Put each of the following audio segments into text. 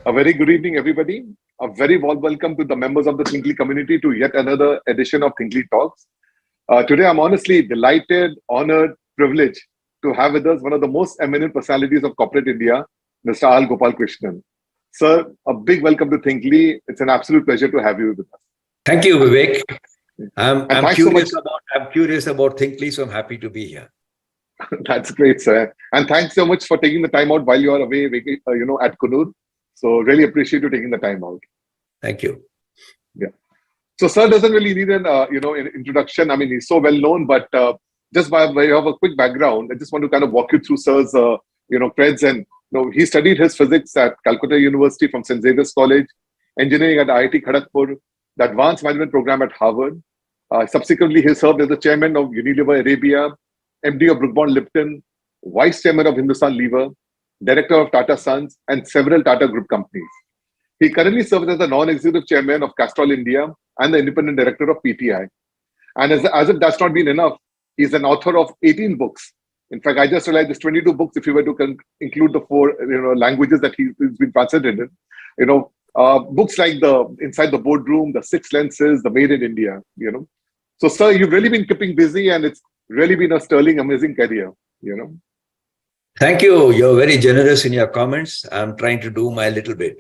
A very good evening, everybody. A very warm welcome to the members of the Thinkly community to yet another edition of Thinkly Talks. Today, I'm honestly delighted, honored, privileged to have with us one of the most eminent personalities of corporate India, Mr. R Gopalakrishnan. Sir, a big welcome to Thinkly. It's an absolute pleasure to have you with us. Thank you, Vivek. I'm curious about Thinkly, so I'm happy to be here. That's great, sir. And thanks so much for taking the time out while you are away, at Kunur. So really appreciate you taking the time out. Thank you. Yeah. So sir doesn't really need an introduction. I mean, he's so well known, but just by way of a quick background, I just want to kind of walk you through sir's, creds. And he studied his physics at Calcutta University from St. Xavier's College, engineering at IIT Kharagpur, the advanced management program at Harvard. Subsequently, he served as the chairman of Unilever Arabia, MD of Brook Bond Lipton, vice chairman of Hindustan Lever, director of Tata Sons, and several Tata Group companies. He currently serves as the non-executive chairman of Castrol India and the independent director of PTI. And as if that's not been enough, he's an author of 18 books. In fact, I just realized there's 22 books if you were to include the 4 languages that he's been translated in. Books like the Inside the Boardroom, the 6 Lenses, the Made in India. So, sir, you've really been keeping busy, and it's really been a sterling, amazing career. Thank you. You're very generous in your comments. I'm trying to do my little bit.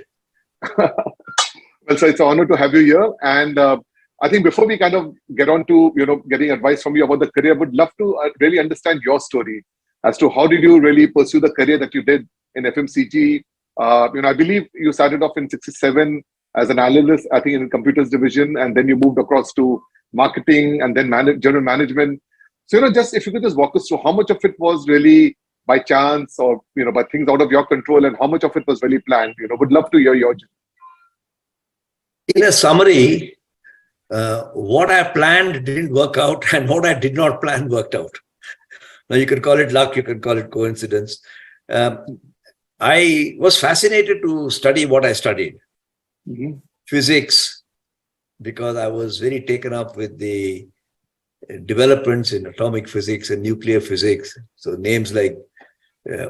Well, sir, it's an honor to have you here. And I think before we kind of get on to, getting advice from you about the career, I would love to really understand your story as to how did you really pursue the career that you did in FMCG. I believe you started off in 67 as an analyst, I think in computers division, and then you moved across to marketing and then general management. So, just if you could just walk us through how much of it was really by chance or, by things out of your control, and how much of it was really planned. Would love to hear your journey. In a summary, what I planned didn't work out, and what I did not plan worked out. Now, you can call it luck, you can call it coincidence. I was fascinated to study what I studied. Mm-hmm. Physics, because I was very taken up with the developments in atomic physics and nuclear physics. So names like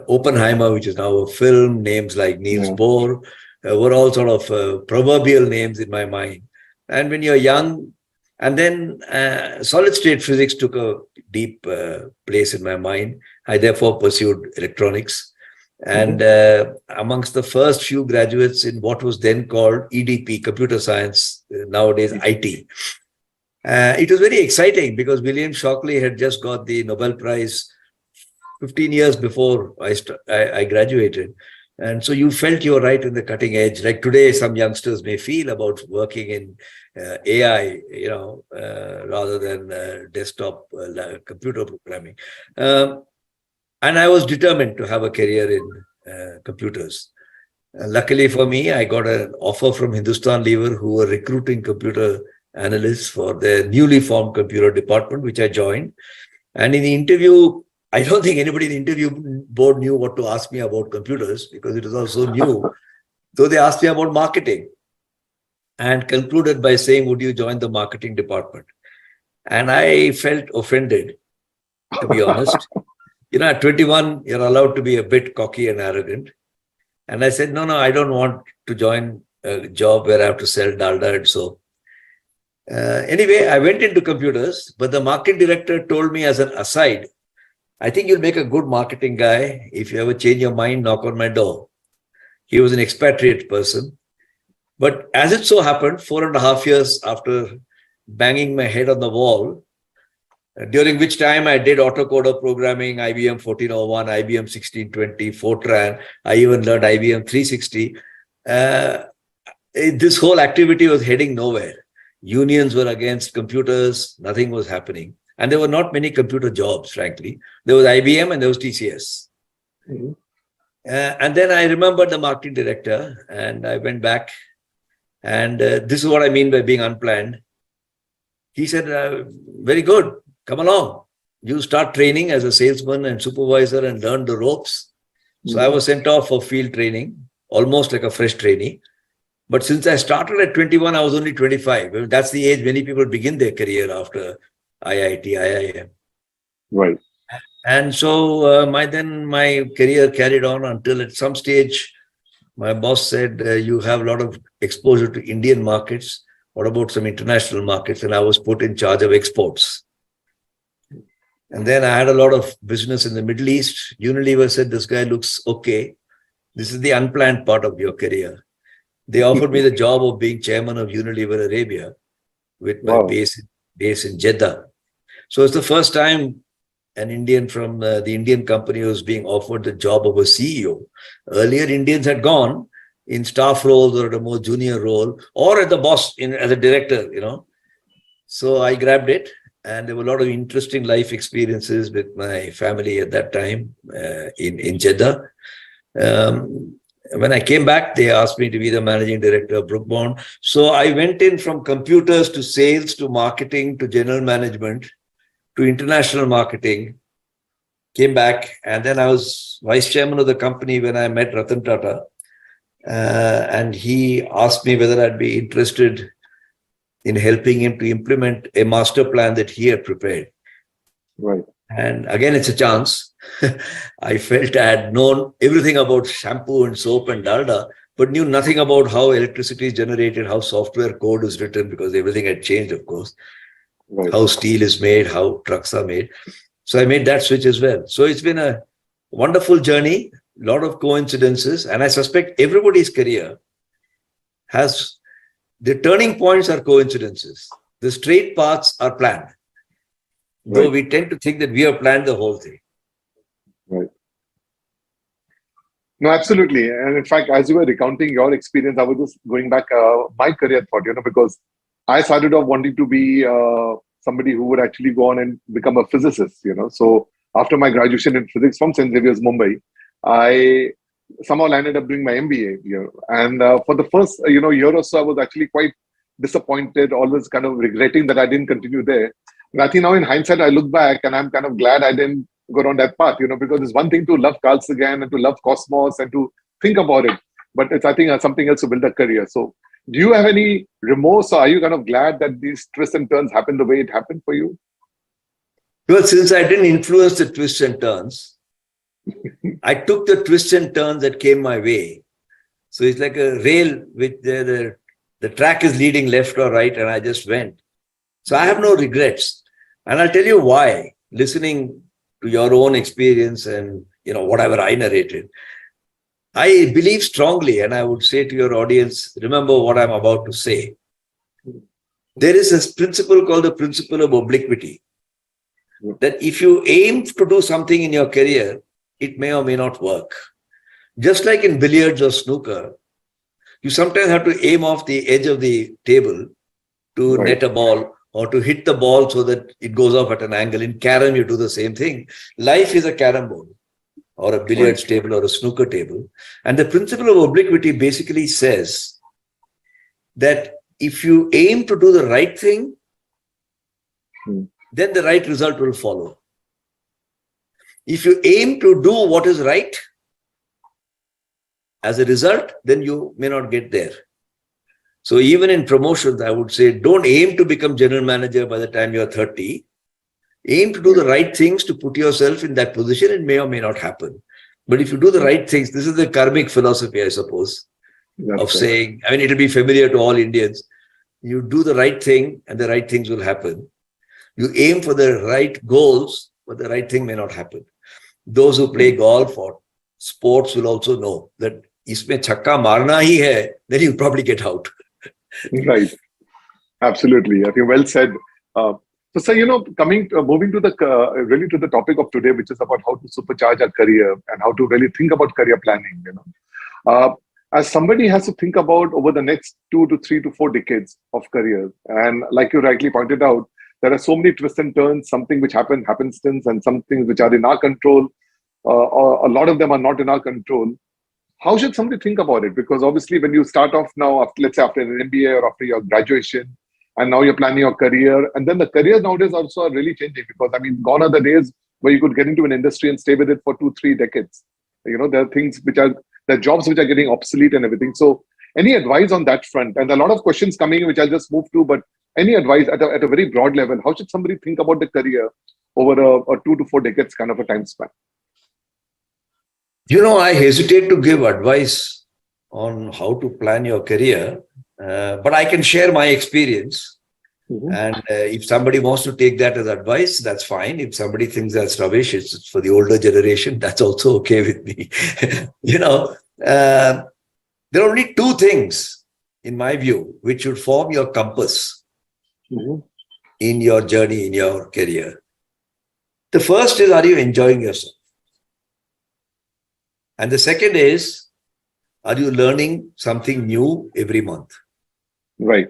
Oppenheimer, which is now a film, names like Niels Bohr were all sort of proverbial names in my mind. And when you're young, and then solid state physics took a deep place in my mind. I therefore pursued electronics. And amongst the first few graduates in what was then called EDP, computer science, nowadays IT. It was very exciting because William Shockley had just got the Nobel Prize 15 years before I graduated. And so you felt you were right in the cutting edge, like today some youngsters may feel about working in AI, rather than desktop computer programming. And I was determined to have a career in computers. Luckily for me, I got an offer from Hindustan Lever, who were recruiting computer analysts for their newly formed computer department, which I joined. And in the interview, I don't think anybody in the interview board knew what to ask me about computers because it was all so new. So they asked me about marketing and concluded by saying, would you join the marketing department? And I felt offended, to be honest. At 21, you're allowed to be a bit cocky and arrogant. And I said, no, I don't want to join a job where I have to sell dalda and soap. Anyway, I went into computers, but the marketing director told me as an aside, I think you'll make a good marketing guy. If you ever change your mind, knock on my door. He was an expatriate person. But as it so happened, 4.5 years after banging my head on the wall, during which time I did autocoder programming, IBM 1401, IBM 1620, Fortran. I even learned IBM 360. This whole activity was heading nowhere. Unions were against computers. Nothing was happening. And there were not many computer jobs, frankly. There was IBM and there was TCS. Mm-hmm. And then I remembered the marketing director and I went back. And this is what I mean by being unplanned. He said, very good. Come along. You start training as a salesman and supervisor and learn the ropes. So I was sent off for field training, almost like a fresh trainee. But since I started at 21, I was only 25. That's the age many people begin their career after IIT, IIM. Right. And so my career carried on until at some stage, My boss said, you have a lot of exposure to Indian markets. What about some international markets? And I was put in charge of exports. And then I had a lot of business in the Middle East. Unilever said, this guy looks okay. This is the unplanned part of your career. They offered me the job of being chairman of Unilever Arabia with my base in Jeddah. So it's the first time an Indian from the Indian company was being offered the job of a CEO. Earlier, Indians had gone in staff roles or at a more junior role or at the boss as a director, So I grabbed it, and there were a lot of interesting life experiences with my family at that time in Jeddah. When I came back, they asked me to be the managing director of Brook Bond. So I went in from computers to sales to marketing to general management to international marketing, came back, and then I was vice chairman of the company when I met Ratan Tata. And he asked me whether I'd be interested in helping him to implement a master plan that he had prepared. Right. And again, it's a chance. I felt I had known everything about shampoo and soap and dalda, but knew nothing about how electricity is generated, how software code is written, because everything had changed, of course. Right. How steel is made, how trucks are made. So I made that switch as well. So it's been a wonderful journey, a lot of coincidences, and I suspect everybody's career has, the turning points are coincidences. The straight paths are planned. Right. Though we tend to think that we have planned the whole thing. Right. No, absolutely. And in fact, as you were recounting your experience, I was just going back my career thought, because I started off wanting to be somebody who would actually go on and become a physicist, So after my graduation in physics from St. Xavier's, Mumbai, I somehow landed up doing my MBA, And for the first, year or so, I was actually quite disappointed, always kind of regretting that I didn't continue there. And I think now in hindsight, I look back and I'm kind of glad I didn't go on that path, because it's one thing to love Carl Sagan and to love Cosmos and to think about it. But it's, I think, something else to build a career. So do you have any remorse, or are you kind of glad that these twists and turns happened the way it happened for you? Well, since I didn't influence the twists and turns, I took the twists and turns that came my way. So it's like a rail with the track is leading left or right, and I just went. So I have no regrets. And I'll tell you why, listening to your own experience and, whatever I narrated. I believe strongly, and I would say to your audience, remember what I'm about to say. There is this principle called the principle of obliquity. That if you aim to do something in your career, it may or may not work. Just like in billiards or snooker, you sometimes have to aim off the edge of the table to net a ball or to hit the ball so that it goes off at an angle. In carom, you do the same thing. Life is a carom board, or a billiards table or a snooker table. And the principle of obliquity basically says that if you aim to do the right thing, then the right result will follow. If you aim to do what is right, as a result, then you may not get there. So even in promotions, I would say, don't aim to become general manager by the time you're 30. Aim to do the right things to put yourself in that position. It may or may not happen. But if you do the right things, this is the karmic philosophy, I suppose, of saying, it'll be familiar to all Indians. You do the right thing and the right things will happen. You aim for the right goals, but the right thing may not happen. Those who play golf or sports will also know that isme chakka marna hi hai, then you'll probably get out. Right. Absolutely. I think well said. So, sir, moving to really to the topic of today, which is about how to supercharge our career and how to really think about career planning, as somebody has to think about over the next 2 to 3 to 4 decades of career. And like you rightly pointed out, there are so many twists and turns, something which happenstance, and some things which are in our control, or a lot of them are not in our control. How should somebody think about it? Because obviously when you start off now, let's say after an MBA or after your graduation, and now you're planning your career, and then the careers nowadays also are really changing, because gone are the days where you could get into an industry and stay with it for 2-3 decades. There are things there are jobs which are getting obsolete and everything. So any advice on that front? And a lot of questions coming in, which I'll just move to, but any advice at a very broad level, how should somebody think about the career over a 2 to 4 decades kind of a time span? I hesitate to give advice on how to plan your career, but I can share my experience. And if somebody wants to take that as advice, that's fine. If somebody thinks that's rubbish, it's for the older generation, that's also okay with me. There are only two things, in my view, which should form your compass in your journey, in your career. The first is, are you enjoying yourself? And the second is, are you learning something new every month? Right.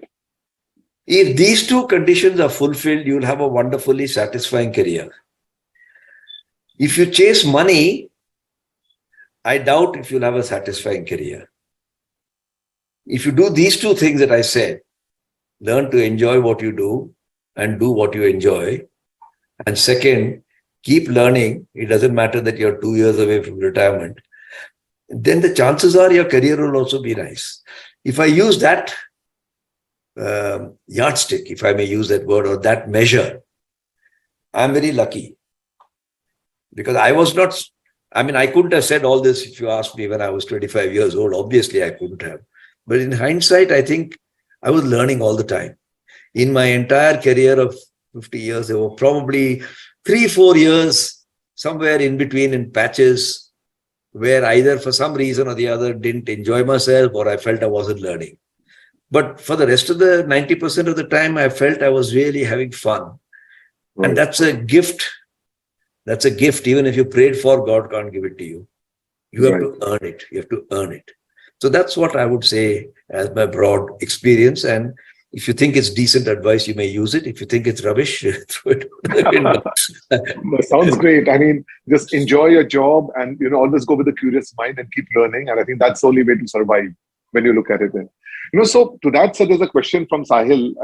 If these two conditions are fulfilled, you'll have a wonderfully satisfying career. If you chase money, I doubt if you'll have a satisfying career. If you do these two things that I said, learn to enjoy what you do and do what you enjoy. And second, keep learning. It doesn't matter that you're 2 years away from retirement. Then the chances are your career will also be nice. If I use that yardstick, if I may use that word, or that measure, I'm very lucky. Because I couldn't have said all this if you asked me when I was 25 years old. Obviously, I couldn't have. But in hindsight, I think I was learning all the time. In my entire career of 50 years, there were probably 3-4 years somewhere in between in patches where either for some reason or the other didn't enjoy myself or I felt I wasn't learning. But for the rest of the 90% of the time, I felt I was really having fun. Right. And that's a gift. That's a gift. Even if you prayed for, God can't give it to you. You have to earn it. You have to earn it. So that's what I would say as my broad experience. And if you think it's decent advice, you may use it. If you think it's rubbish, throw it. That sounds great. I mean, just enjoy your job and, always go with a curious mind and keep learning. And I think that's the only way to survive when you look at it. So to that, there's a question from Sahil.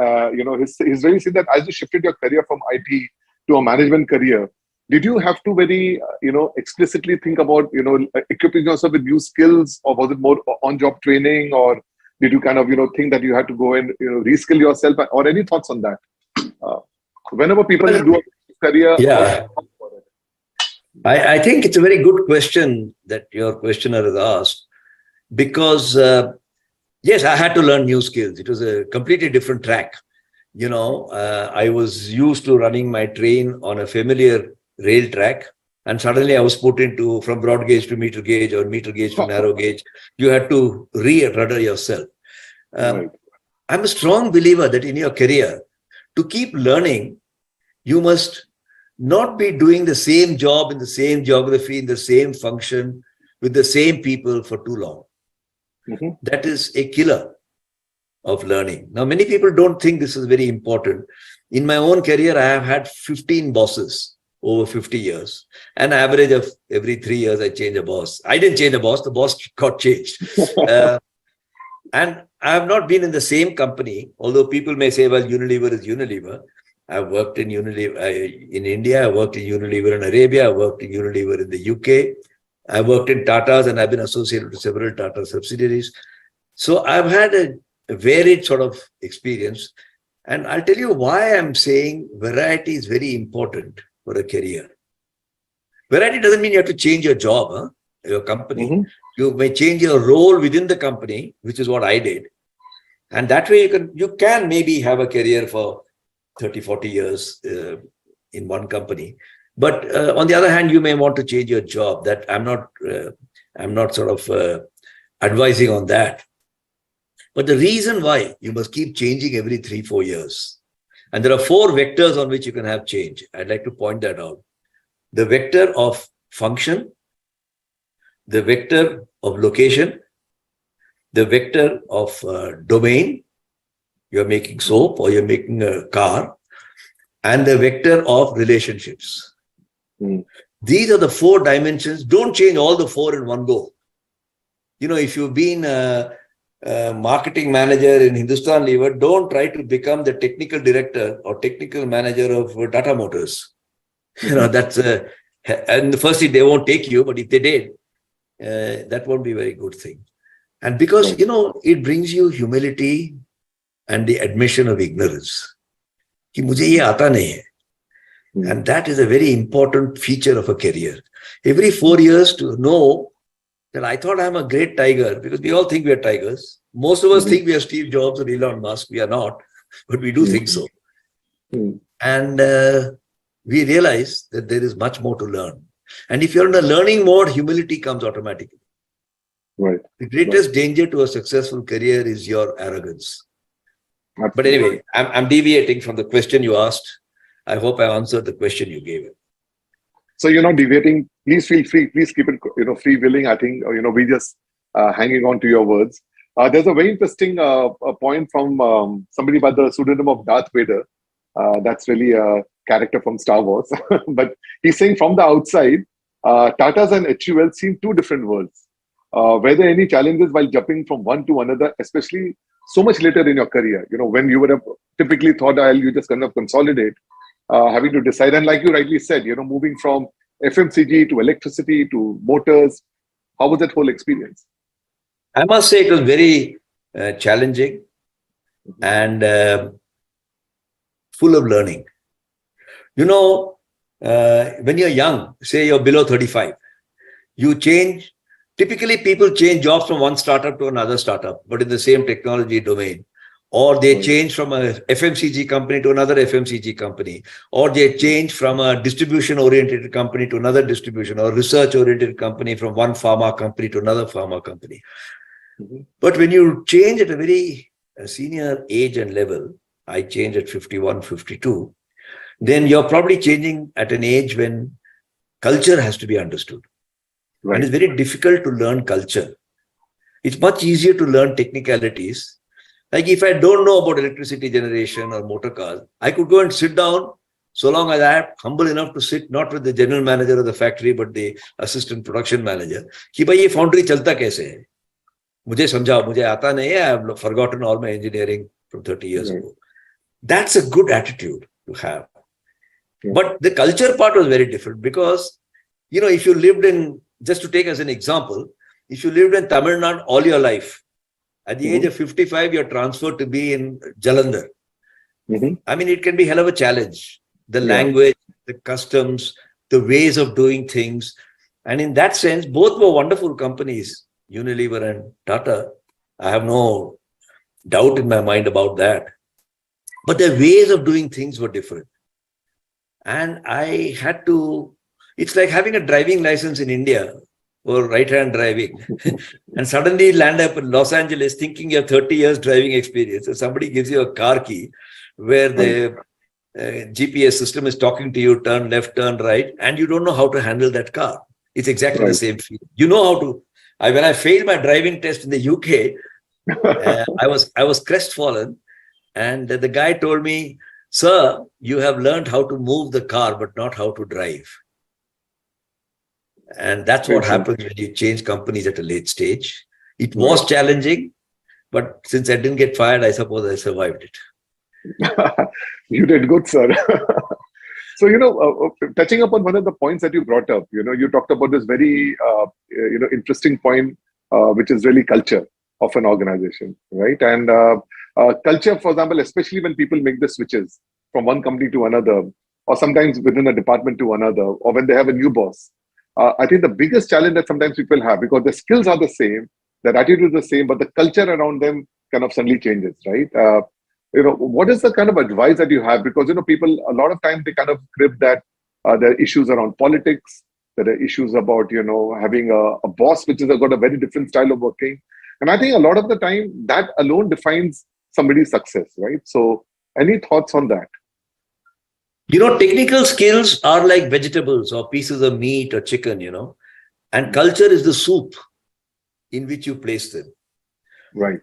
He's really said that as you shifted your career from IT to a management career, did you have to very, explicitly think about, equipping yourself with new skills, or was it more on-job training, or did you kind of, think that you had to go and, reskill yourself, or any thoughts on that? Whenever people do a career, yeah, I think it's a very good question that your questioner has asked, because yes, I had to learn new skills. It was a completely different track. I was used to running my train on a familiar rail track, and suddenly I was put into from broad gauge to meter gauge or meter gauge to narrow gauge. You had to re-rudder yourself. I'm a strong believer that in your career, to keep learning, you must not be doing the same job in the same geography, in the same function, with the same people for too long. That is a killer of learning. Now, many people don't think this is very important. In my own career, I have had 15 bosses over 50 years. An average of every 3 years, I change a boss. I didn't change a boss, the boss got changed. And I have not been in the same company, although people may say, well, Unilever is Unilever. I've worked in Unilever in India, I worked in Unilever in Arabia, I worked in Unilever in the UK. I worked in Tata's and I've been associated with several Tata subsidiaries. So I've had a varied sort of experience. And I'll tell you why I'm saying variety is very important for a career. Variety doesn't mean you have to change your job, your company. You may change your role within the company, which is what I did. And that way you can maybe have a career for 30, 40 years in one company. But on the other hand, you may want to change your job. That I'm not sort of advising on that. But the reason why you must keep changing every 3-4 years, and there are 4 vectors on which you can have change. I'd like to point that out. The vector of function, the vector of location, the vector of domain. You're making soap or you're making a car, and the vector of relationships. These are the 4 dimensions. Don't change all the 4 in one go. If you've been a marketing manager in Hindustan Lever, don't try to become the technical director or technical manager of Tata Motors. That's and firstly, they won't take you, but if they did, that won't be a very good thing. And because, it brings you humility and the admission of ignorance. Ki mujhe ye aata nahi hai. And that is a very important feature of a career. Every 4 years to know that I thought I'm a great tiger, because we all think we are tigers. Most of us think we are Steve Jobs or Elon Musk. We are not, but we do think so. And we realize that there is much more to learn. And if you're in a learning mode, humility comes automatically. Right. The greatest danger to a successful career is your arrogance. Absolutely. But anyway, I'm deviating from the question you asked. I hope I answered the question you gave it. So you're not deviating. Please feel free. Please keep it, free willing. I think, we just hanging on to your words. There's a very interesting point from somebody by the pseudonym of Darth Vader. That's really a character from Star Wars. But he's saying from the outside, Tatas and HUL seem two different worlds. Were there any challenges while jumping from one to another, especially so much later in your career? When you would have typically thought, you just kind of consolidate, having to decide. And like you rightly said, moving from FMCG to electricity to motors. How was that whole experience? I must say it was very challenging and full of learning. When you're young, say you're below 35, you change. Typically, people change jobs from one startup to another startup, but in the same technology domain. Or they change from a FMCG company to another FMCG company. Or they change from a distribution-oriented company to another distribution, or research-oriented company from one pharma company to another pharma company. But when you change at a very senior age and level, I changed at 51, 52, then you're probably changing at an age when culture has to be understood. Right. And it's very difficult to learn culture. It's much easier to learn technicalities. Like if I don't know about electricity generation or motor cars, I could go and sit down, so long as I am humble enough to sit not with the general manager of the factory, but the assistant production manager. कि भाई ये foundry चलता कैसे है? मुझे समझाओ, मुझे आता नहीं है. I've forgotten all my engineering from 30 years ago. That's a good attitude to have. But the culture part was very different because, if you lived in, just to take as an example, if you lived in Tamil Nadu all your life, at the age of 55, you're transferred to be in Jalandhar. I mean, it can be hell of a challenge. The language, the customs, the ways of doing things. And in that sense, both were wonderful companies, Unilever and Tata. I have no doubt in my mind about that. But the ways of doing things were different. And I had to, it's like having a driving license in India or right-hand driving. And suddenly land up in Los Angeles thinking you have 30 years driving experience. So somebody gives you a car key where the GPS system is talking to you, turn left, turn right, and you don't know how to handle that car. It's exactly the same feeling. You know how to. When I failed my driving test in the UK, I was crestfallen. And the guy told me, "Sir, you have learned how to move the car, but not how to drive." And that's what happens when you change companies at a late stage. It was challenging, but since I didn't get fired, I suppose I survived it. You did good, sir. So, touching upon one of the points that you brought up, you talked about this very, interesting point, which is really culture of an organization, right? And culture, for example, especially when people make the switches from one company to another, or sometimes within a department to another, or when they have a new boss. I think the biggest challenge that sometimes people have, because the skills are the same, their attitude is the same, but the culture around them kind of suddenly changes, right? What is the kind of advice that you have? Because, people, a lot of times they kind of crib that there are issues around politics, there are issues about, having a boss which has got a very different style of working. And I think a lot of the time that alone defines somebody's success, right? So any thoughts on that? Technical skills are like vegetables or pieces of meat or chicken, and culture is the soup in which you place them. Right.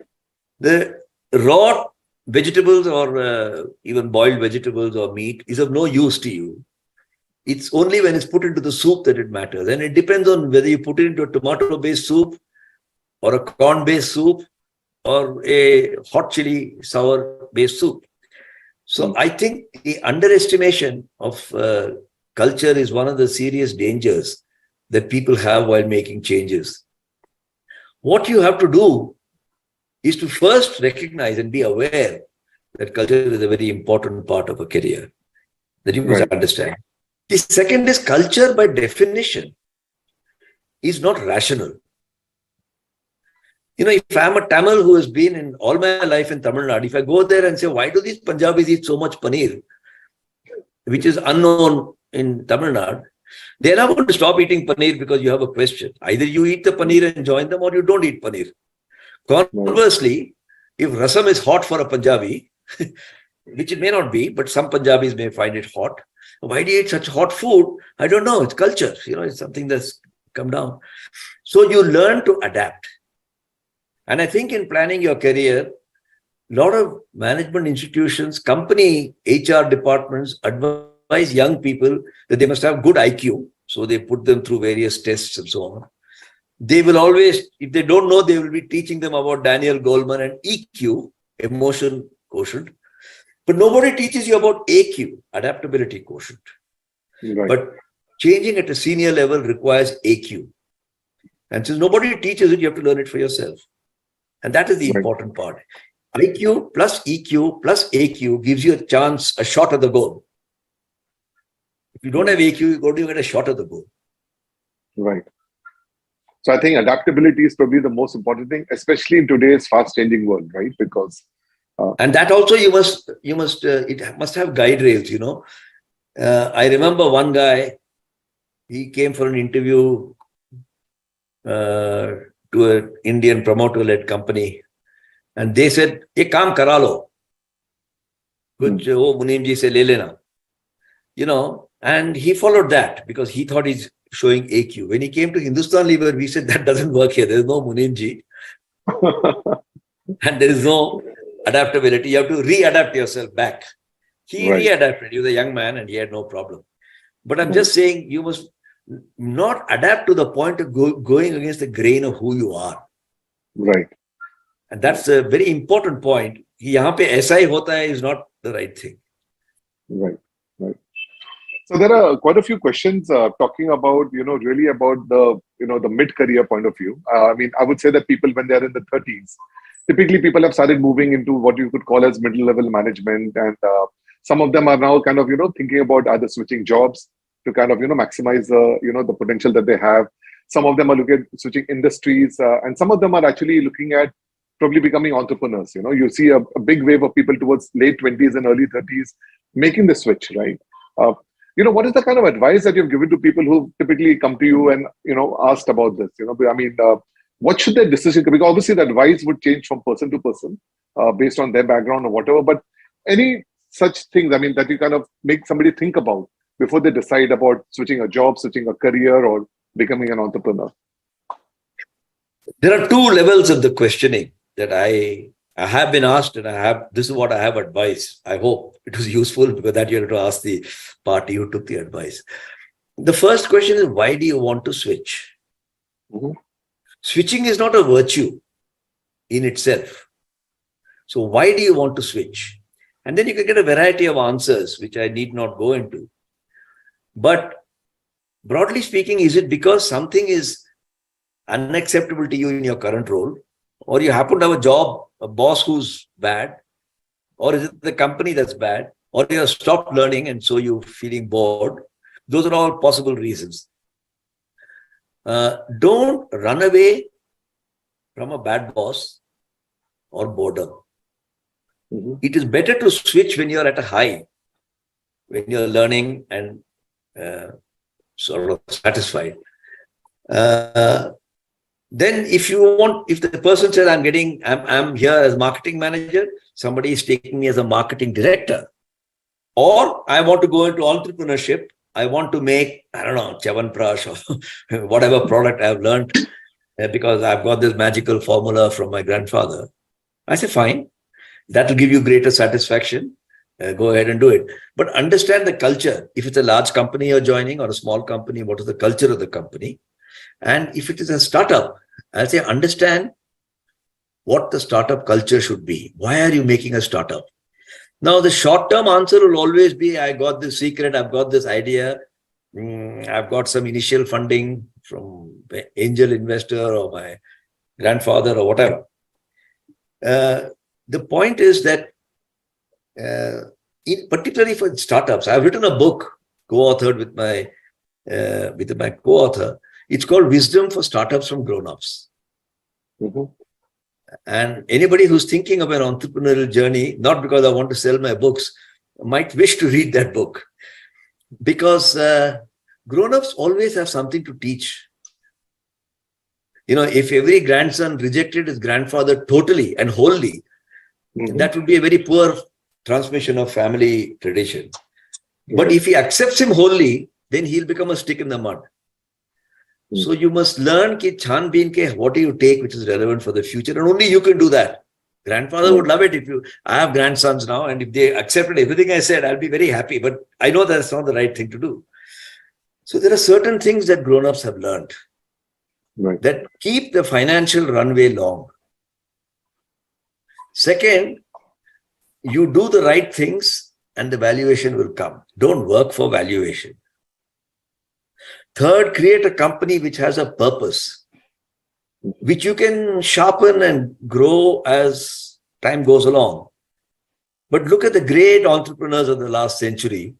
The raw vegetables or even boiled vegetables or meat is of no use to you. It's only when it's put into the soup that it matters. And it depends on whether you put it into a tomato-based soup or a corn-based soup or a hot chili sour-based soup. So I think the underestimation of culture is one of the serious dangers that people have while making changes. What you have to do is to first recognize and be aware that culture is a very important part of a career, that you must understand. The second is culture by definition is not rational. If I'm a Tamil who has been in all my life in Tamil Nadu, if I go there and say, why do these Punjabis eat so much paneer, which is unknown in Tamil Nadu, they're not going to stop eating paneer because you have a question. Either you eat the paneer and join them, or you don't eat paneer. Conversely, if rasam is hot for a Punjabi, which it may not be, but some Punjabis may find it hot. Why do you eat such hot food? I don't know. It's culture. It's something that's come down. So you learn to adapt. And I think in planning your career, a lot of management institutions, company HR departments advise young people that they must have good IQ. So they put them through various tests and so on. They will always, if they don't know, they will be teaching them about Daniel Goleman and EQ, emotion quotient. But nobody teaches you about AQ, adaptability quotient. Right. But changing at a senior level requires AQ. And since nobody teaches it, you have to learn it for yourself. And that is the important part. IQ plus EQ plus AQ gives you a shot at the goal. If you don't have AQ, you go to get a shot at the goal. Right. So I think adaptability is probably the most important thing, especially in today's fast-changing world, right? Because and that also it must have guide rails. I remember one guy, he came for an interview to an Indian promoter-led company, and they said, "Ye kaam kara lo, kuch wo Munim ji se le lena," and he followed that because he thought he's showing AQ. When he came to Hindustan Lever, we said that doesn't work here. There is no Munim ji, and there is no adaptability. You have to readapt yourself back. He readapted. He was a young man and he had no problem. But I'm just saying, you must not adapt to the point of going against the grain of who you are. Right. And that's a very important point. Yahan pe aisa hi hota hai is not the right thing. Right. So there are quite a few questions talking about, really about the mid-career point of view. I would say that people, when they're in the 30s, typically people have started moving into what you could call as middle-level management. And some of them are now kind of, thinking about either switching jobs to kind of, maximize the potential that they have. Some of them are looking at switching industries. And some of them are actually looking at probably becoming entrepreneurs. You see a big wave of people towards late 20s and early 30s making the switch, right? What is the kind of advice that you've given to people who typically come to you and, asked about this? What should their decision be? Because obviously the advice would change from person to person based on their background or whatever. But any such things, that you kind of make somebody think about before they decide about switching a job, switching a career, or becoming an entrepreneur? There are two levels of the questioning that I have been asked, and this is what I have advised. I hope it was useful, because that you have to ask the party who took the advice. The first question is, why do you want to switch? Mm-hmm. Switching is not a virtue in itself. So why do you want to switch? And then you can get a variety of answers, which I need not go into. But broadly speaking, is it because something is unacceptable to you in your current role, or you happen to have a boss who's bad, or is it the company that's bad, or you have stopped learning and so you're feeling bored? Those are all possible reasons. Don't run away from a bad boss or boredom. Mm-hmm. It is better to switch when you're at a high, when you're learning and sort of satisfied. Then if the person says, I'm here as marketing manager, somebody is taking me as a marketing director, or I want to go into entrepreneurship, I want to make, Chyawanprash or whatever product I've learned because I've got this magical formula from my grandfather. I say, fine, that will give you greater satisfaction. Go ahead and do it. But understand the culture. If it's a large company you're joining or a small company, what is the culture of the company? And if it is a startup, I'll say, understand what the startup culture should be. Why are you making a startup? Now, the short-term answer will always be, I got this secret, I've got this idea, I've got some initial funding from an angel investor or my grandfather or whatever. The point is that, particularly for startups, I've written a book, co-authored with my co-author. It's called Wisdom for Startups from Grown-Ups. Mm-hmm. And anybody who's thinking of an entrepreneurial journey, not because I want to sell my books, might wish to read that book. Because grown-ups always have something to teach. If every grandson rejected his grandfather totally and wholly, that would be a very poor transmission of family tradition. But if he accepts him wholly, then he'll become a stick in the mud. So you must learn ki chan been ke what do you take which is relevant for the future, and only you can do that. Grandfather would love it I have grandsons now, and if they accepted everything I said, I'll be very happy. But I know that's not the right thing to do. So there are certain things that grown-ups have learned that keep the financial runway long. Second, you do the right things and the valuation will come. Don't work for valuation. Third, create a company which has a purpose, which you can sharpen and grow as time goes along. But look at the great entrepreneurs of the last century.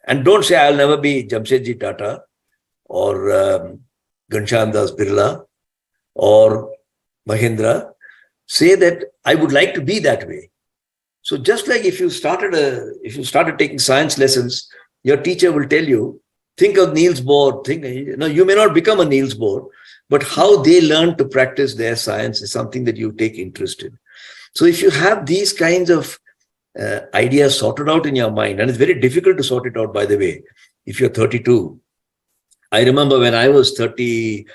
And don't say, I'll never be Jamshedji Tata or Ghanshyam Das Birla or Mahindra. Say that I would like to be that way. So just like if you started taking science lessons, your teacher will tell you, think of Niels Bohr. You may not become a Niels Bohr, but how they learn to practice their science is something that you take interest in. So if you have these kinds of ideas sorted out in your mind, and it's very difficult to sort it out, by the way, if you're 32. I remember when I was 32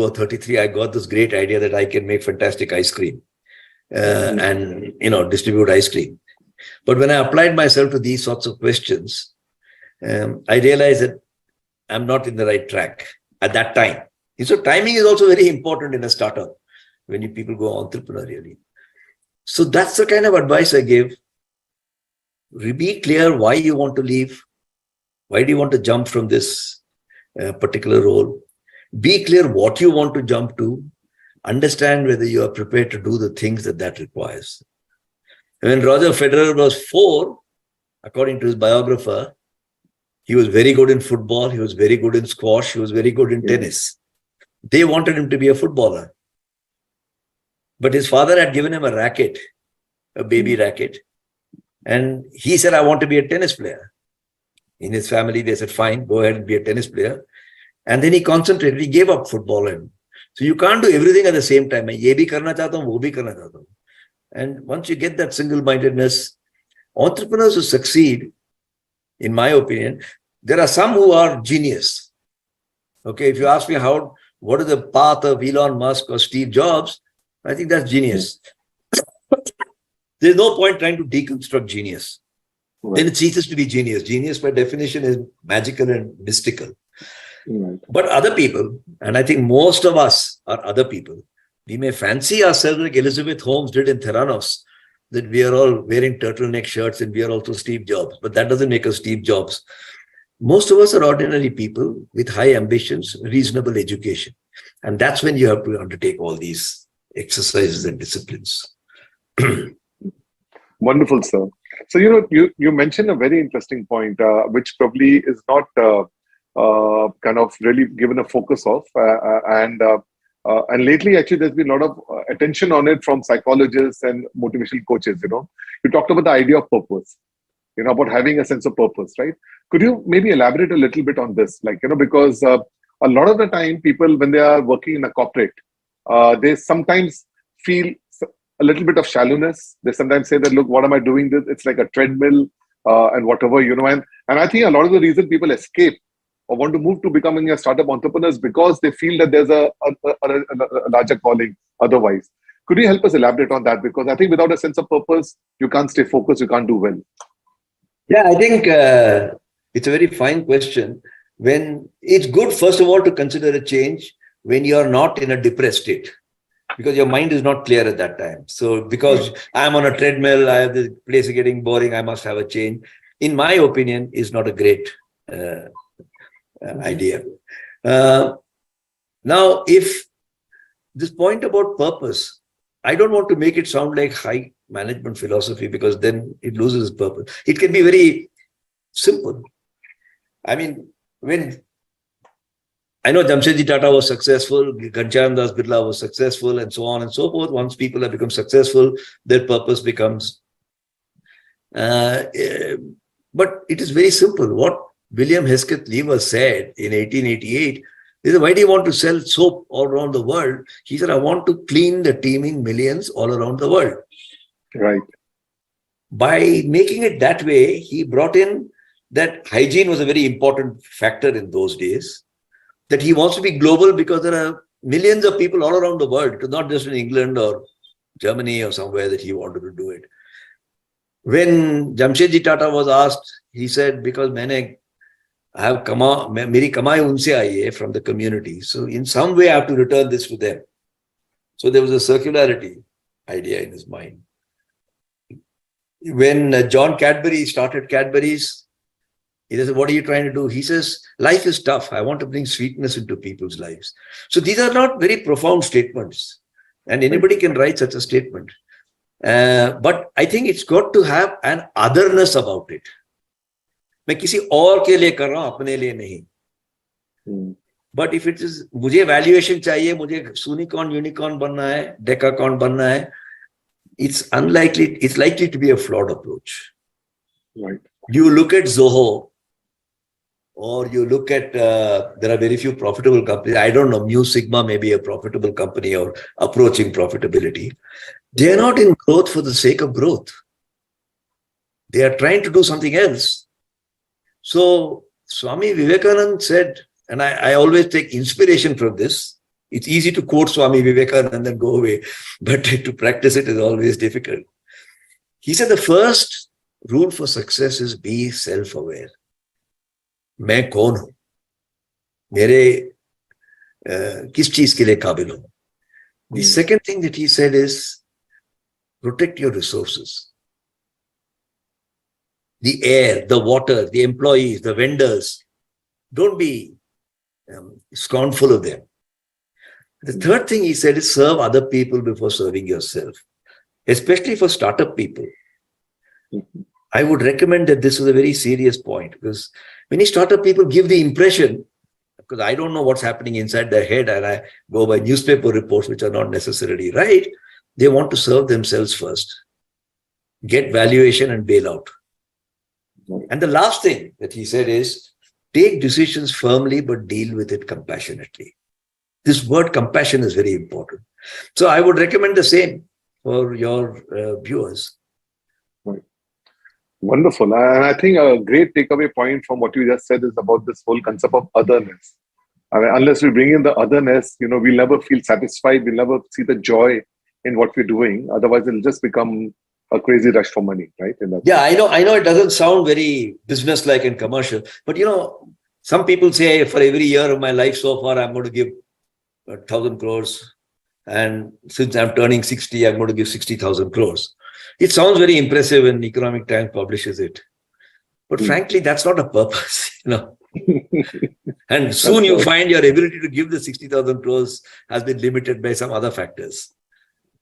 or 33, I got this great idea that I can make fantastic ice cream and distribute ice cream. But when I applied myself to these sorts of questions, I realized that I'm not in the right track at that time. And so timing is also very important in a startup when people go entrepreneurially. So that's the kind of advice I give. Be clear why you want to leave. Why do you want to jump from this particular role? Be clear what you want to jump to. Understand whether you are prepared to do the things that requires. When Roger Federer was 4, according to his biographer, he was very good in football, he was very good in squash, he was very good in tennis. They wanted him to be a footballer. But his father had given him a racket, a baby racket. And he said, I want to be a tennis player. In his family, they said, fine, go ahead and be a tennis player. And then he concentrated, he gave up football. So you can't do everything at the same time. Ye bhi karna chahta hu, wo bhi karna chahta hu. And once you get that single-mindedness, entrepreneurs who succeed, in my opinion, there are some who are genius. Okay, if you ask me what is the path of Elon Musk or Steve Jobs, I think that's genius. There's no point trying to deconstruct genius. Then it ceases to be genius. Genius, by definition, is magical and mystical. But other people, and I think most of us are other people, we may fancy ourselves like Elizabeth Holmes did in Theranos, that we are all wearing turtleneck shirts and we are also Steve Jobs. But that doesn't make us Steve Jobs. Most of us are ordinary people with high ambitions, reasonable education. And that's when you have to undertake all these exercises and disciplines. Wonderful, sir. So, you mentioned a very interesting point, which probably is not kind of really given a focus of. And lately, actually, there's been a lot of attention on it from psychologists and motivational coaches. You talked about the idea of purpose, about having a sense of purpose, right? Could you maybe elaborate a little bit on this? Because a lot of the time, people, when they are working in a corporate, they sometimes feel a little bit of shallowness. They sometimes say that, look, what am I doing this? It's like a treadmill and whatever, and I think a lot of the reason people escape or want to move to becoming a startup entrepreneurs because they feel that there's a larger calling otherwise. Could you help us elaborate on that? Because I think without a sense of purpose, you can't stay focused, you can't do well. Yeah, I think it's a very fine question. When it's good, first of all, to consider a change when you're not in a depressed state, because your mind is not clear at that time. So because I'm on a treadmill, I have the place is getting boring, I must have a change. In my opinion, is not a great idea. Now, if this point about purpose, I don't want to make it sound like high management philosophy, because then it loses its purpose. It can be very simple. I mean, when I know Jamshedji Tata was successful, Ghanshyam Das Birla was successful, and so on and so forth. Once people have become successful, their purpose becomes. But it is very simple. What William Hesketh Lever said in 1888 is, why do you want to sell soap all around the world? He said, I want to clean the teeming millions all around the world. Right. By making it that way, he brought in that hygiene was a very important factor in those days. That he wants to be global because there are millions of people all around the world, not just in England or Germany or somewhere that he wanted to do it. When Jamshedji Tata was asked, he said, because meri kamai unse aayi hai, from the community. So in some way I have to return this to them. So there was a circularity idea in his mind. When John Cadbury started Cadbury's, he said, what are you trying to do? He says, life is tough. I want to bring sweetness into people's lives. So these are not very profound statements. And anybody can write such a statement. But I think it's got to have an otherness about it. मैं किसी और के लिए कर रहा हूं, अपने लिए नहीं. But if it is, मुझे valuation चाहिए, मुझे unicorn बनना है, decacorn बनना है, it's likely to be a flawed approach. Right. You look at Zoho, or you look at, there are very few profitable companies. I don't know, Mu Sigma may be a profitable company or approaching profitability. They are not in growth for the sake of growth. They are trying to do something else. So Swami Vivekananda said, and I always take inspiration from this. It's easy to quote Swami Vivekananda and then go away, but to practice it is always difficult. He said the first rule for success is be self-aware. मैं कौन हूं, मेरे किस चीज के लिए काबिल हूं. The second thing that he said is protect your resources. The air, the water, the employees, the vendors. Don't be scornful of them. The third thing he said is serve other people before serving yourself, especially for startup people. I would recommend that this is a very serious point, because many startup people give the impression, because I don't know what's happening inside their head and I go by newspaper reports, which are not necessarily right. They want to serve themselves first, get valuation and bail out. And the last thing that he said is take decisions firmly, but deal with it compassionately. This word compassion is very important. So I would recommend the same for your viewers. Right. Wonderful. And I think a great takeaway point from what you just said is about this whole concept of otherness. I mean, unless we bring in the otherness, we'll never feel satisfied. We'll never see the joy in what we're doing. Otherwise, it'll just become a crazy rush for money, right? Yeah, I know it doesn't sound very business-like and commercial, but some people say for every year of my life so far, I'm going to give 1,000 crores. And since I'm turning 60, I'm going to give 60,000 crores. It sounds very impressive when Economic Times publishes it. But frankly, that's not a purpose, And soon you find your ability to give the 60,000 crores has been limited by some other factors.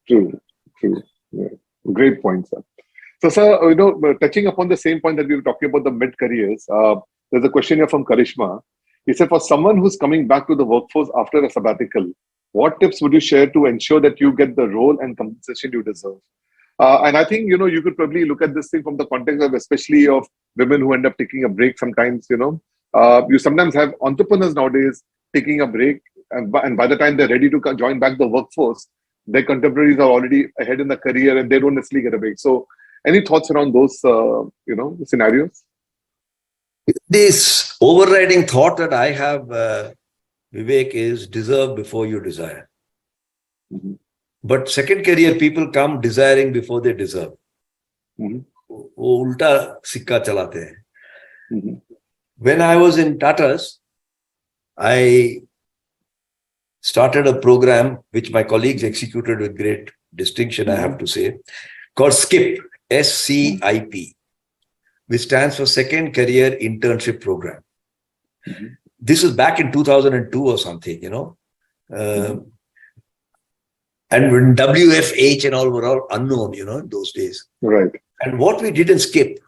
True. Yeah. Great point, sir. So, sir, touching upon the same point that we were talking about, the mid-careers, there's a question here from Karishma. He said, for someone who's coming back to the workforce after a sabbatical, what tips would you share to ensure that you get the role and compensation you deserve? And I think, you could probably look at this thing from the context of especially of women who end up taking a break sometimes, You sometimes have entrepreneurs nowadays taking a break, and by the time they're ready to join back the workforce, their contemporaries are already ahead in the career and they don't necessarily get a break. So any thoughts around those, scenarios? This overriding thought that I have, Vivek, is deserve before you desire. Mm-hmm. But second career people come desiring before they deserve. वो उल्टा सिक्का चलाते हैं. When I was in Tata's, I started a program which my colleagues executed with great distinction, I have to say, called SKIP, SCIP, which stands for Second Career Internship Program. This was back in 2002 or something, and when WFH and all were all unknown, in those days. Right. And what we did in SKIP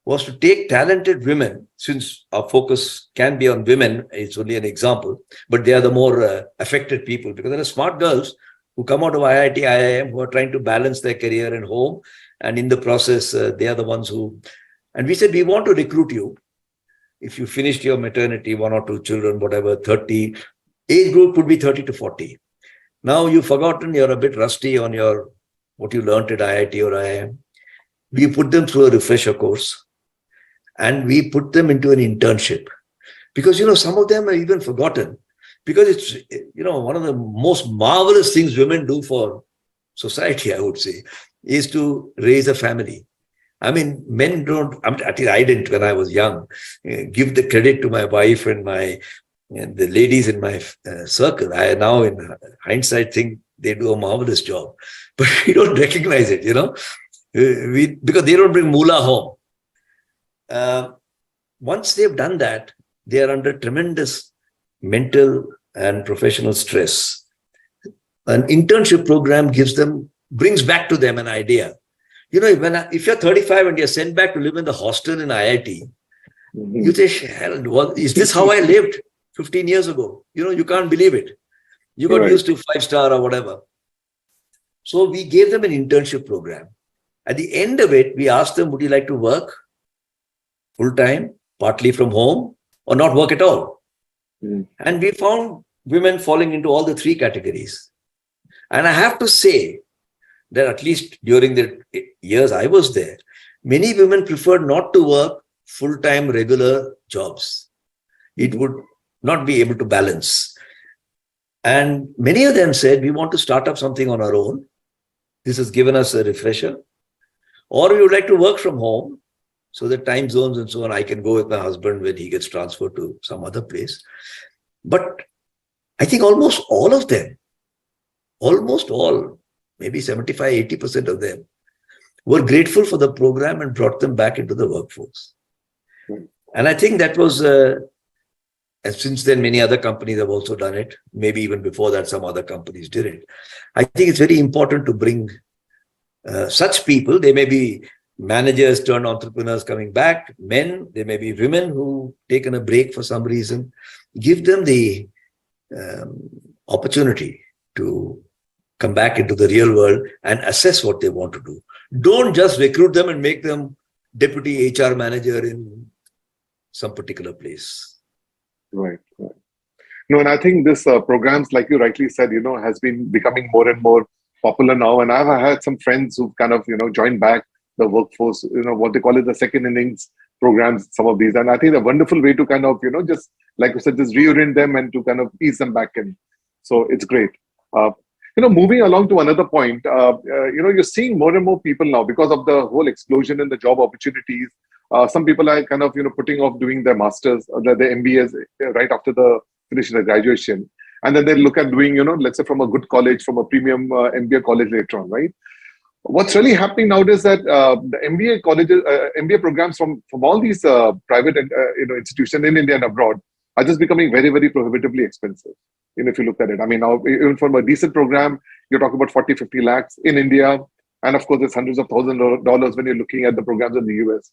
was to take talented women, since our focus can be on women, it's only an example, but they are the more affected people, because there are smart girls who come out of IIT, IIM, who are trying to balance their career and home. And in the process, they are the ones who, and we said, we want to recruit you. If you finished your maternity, 1 or 2 children, whatever, 30, age group would be 30 to 40. Now you've forgotten, you're a bit rusty on your what you learned at IIT or IIM. We put them through a refresher course and we put them into an internship, because, some of them are even forgotten, because it's, one of the most marvelous things women do for society, I would say, is to raise a family. I mean, men don't, at least I didn't when I was young, give the credit to my wife and the ladies in my circle. I now, in hindsight, think they do a marvelous job, but we don't recognize it, because they don't bring moolah home. Once they've done that, they are under tremendous mental and professional stress. An internship program brings back to them an idea. If you're 35 and you're sent back to live in the hostel in IIT, you say, hell, is this how I lived 15 years ago? You can't believe it. You got used to 5-star or whatever. So we gave them an internship program. At the end of it, we asked them, would you like to work full-time, partly from home, or not work at all? And we found women falling into all the 3 categories. And I have to say that at least during the years I was there, many women preferred not to work full-time regular jobs. It would not be able to balance. And many of them said, we want to start up something on our own. This has given us a refresher. Or we would like to work from home, so the time zones and so on, I can go with my husband when he gets transferred to some other place. But I think almost all of them, maybe 75-80% of them, were grateful for the program and brought them back into the workforce. And I think that was, and since then many other companies have also done it. Maybe even before that, some other companies did it. I think it's very important to bring such people. They may be managers turned entrepreneurs coming back, men, they may be women who've taken a break for some reason. Give them the opportunity to come back into the real world and assess what they want to do. Don't just recruit them and make them deputy HR manager in some particular place. Right. No, and I think this programs, like you rightly said, has been becoming more and more popular now. And I've had some friends who've kind of, joined back the workforce, what they call it, the second innings programs, some of these. And I think a wonderful way to kind of, just like you said, just reorient them and to kind of ease them back in. So it's great. Moving along to another point, you're seeing more and more people now because of the whole explosion in the job opportunities. Some people are kind of, putting off doing their masters, their MBAs right after the finish their graduation. And then they look at doing, let's say from a good college, from a premium MBA college later on, right? What's really happening nowadays is that the MBA colleges, MBA programs from all these private institutions in India and abroad are just becoming very, very prohibitively expensive. If you look at it, I mean, now even from a decent program, you're talking about 40-50 lakhs in India, and of course, there's hundreds of thousands of dollars when you're looking at the programs in the US.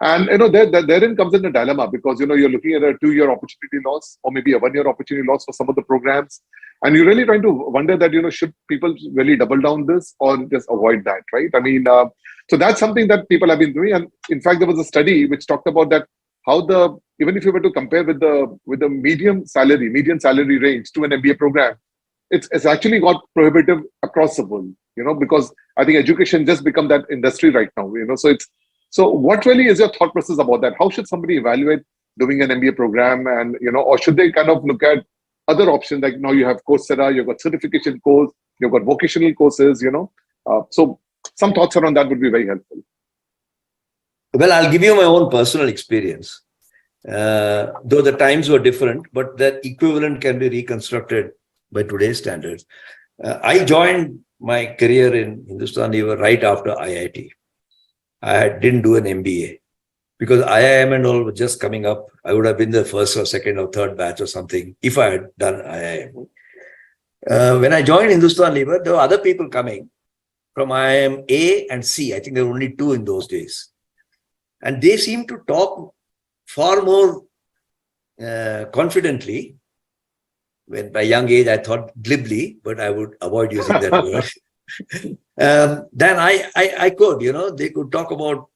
And therein comes in a dilemma, because you're looking at a 2-year opportunity loss or maybe a 1-year opportunity loss for some of the programs. And you're really trying to wonder that, should people really double down this or just avoid that, right? I mean, so that's something that people have been doing. And in fact, there was a study which talked about that, how even if you were to compare with the median salary range to an MBA program, it's actually got prohibitive across the world, because I think education just become that industry right now, so what really is your thought process about that? How should somebody evaluate doing an MBA program, and, or should they kind of look at other options, like now you have Coursera, you've got certification course, you've got vocational courses, so some thoughts around that would be very helpful. Well, I'll give you my own personal experience. Though the times were different, but that equivalent can be reconstructed by today's standards. I joined my career in Hindustan Lever right after IIT. I didn't do an MBA because IIM and all were just coming up. I would have been the first or second or third batch or something if I had done IIM. When I joined Hindustan Lever, there were other people coming from IIM A and C. I think there were only 2 in those days. And they seem to talk far more confidently. When by young age, I thought glibly, but I would avoid using that word. Then I could, they could talk about,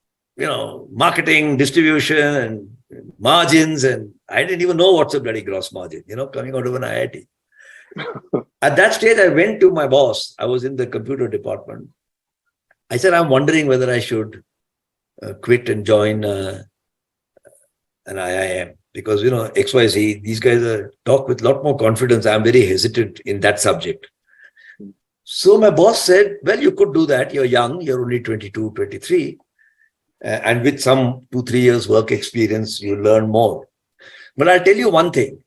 marketing, distribution, and margins. And I didn't even know what's a bloody gross margin, coming out of an IIT. At that stage, I went to my boss. I was in the computer department. I said, I'm wondering whether I should quit and join an IIM. Because, XYZ, these guys talk with a lot more confidence. I'm very hesitant in that subject. So my boss said, well, you could do that. You're young. You're only 22, 23. And with some 2-3 years work experience, you learn more. But I'll tell you one thing.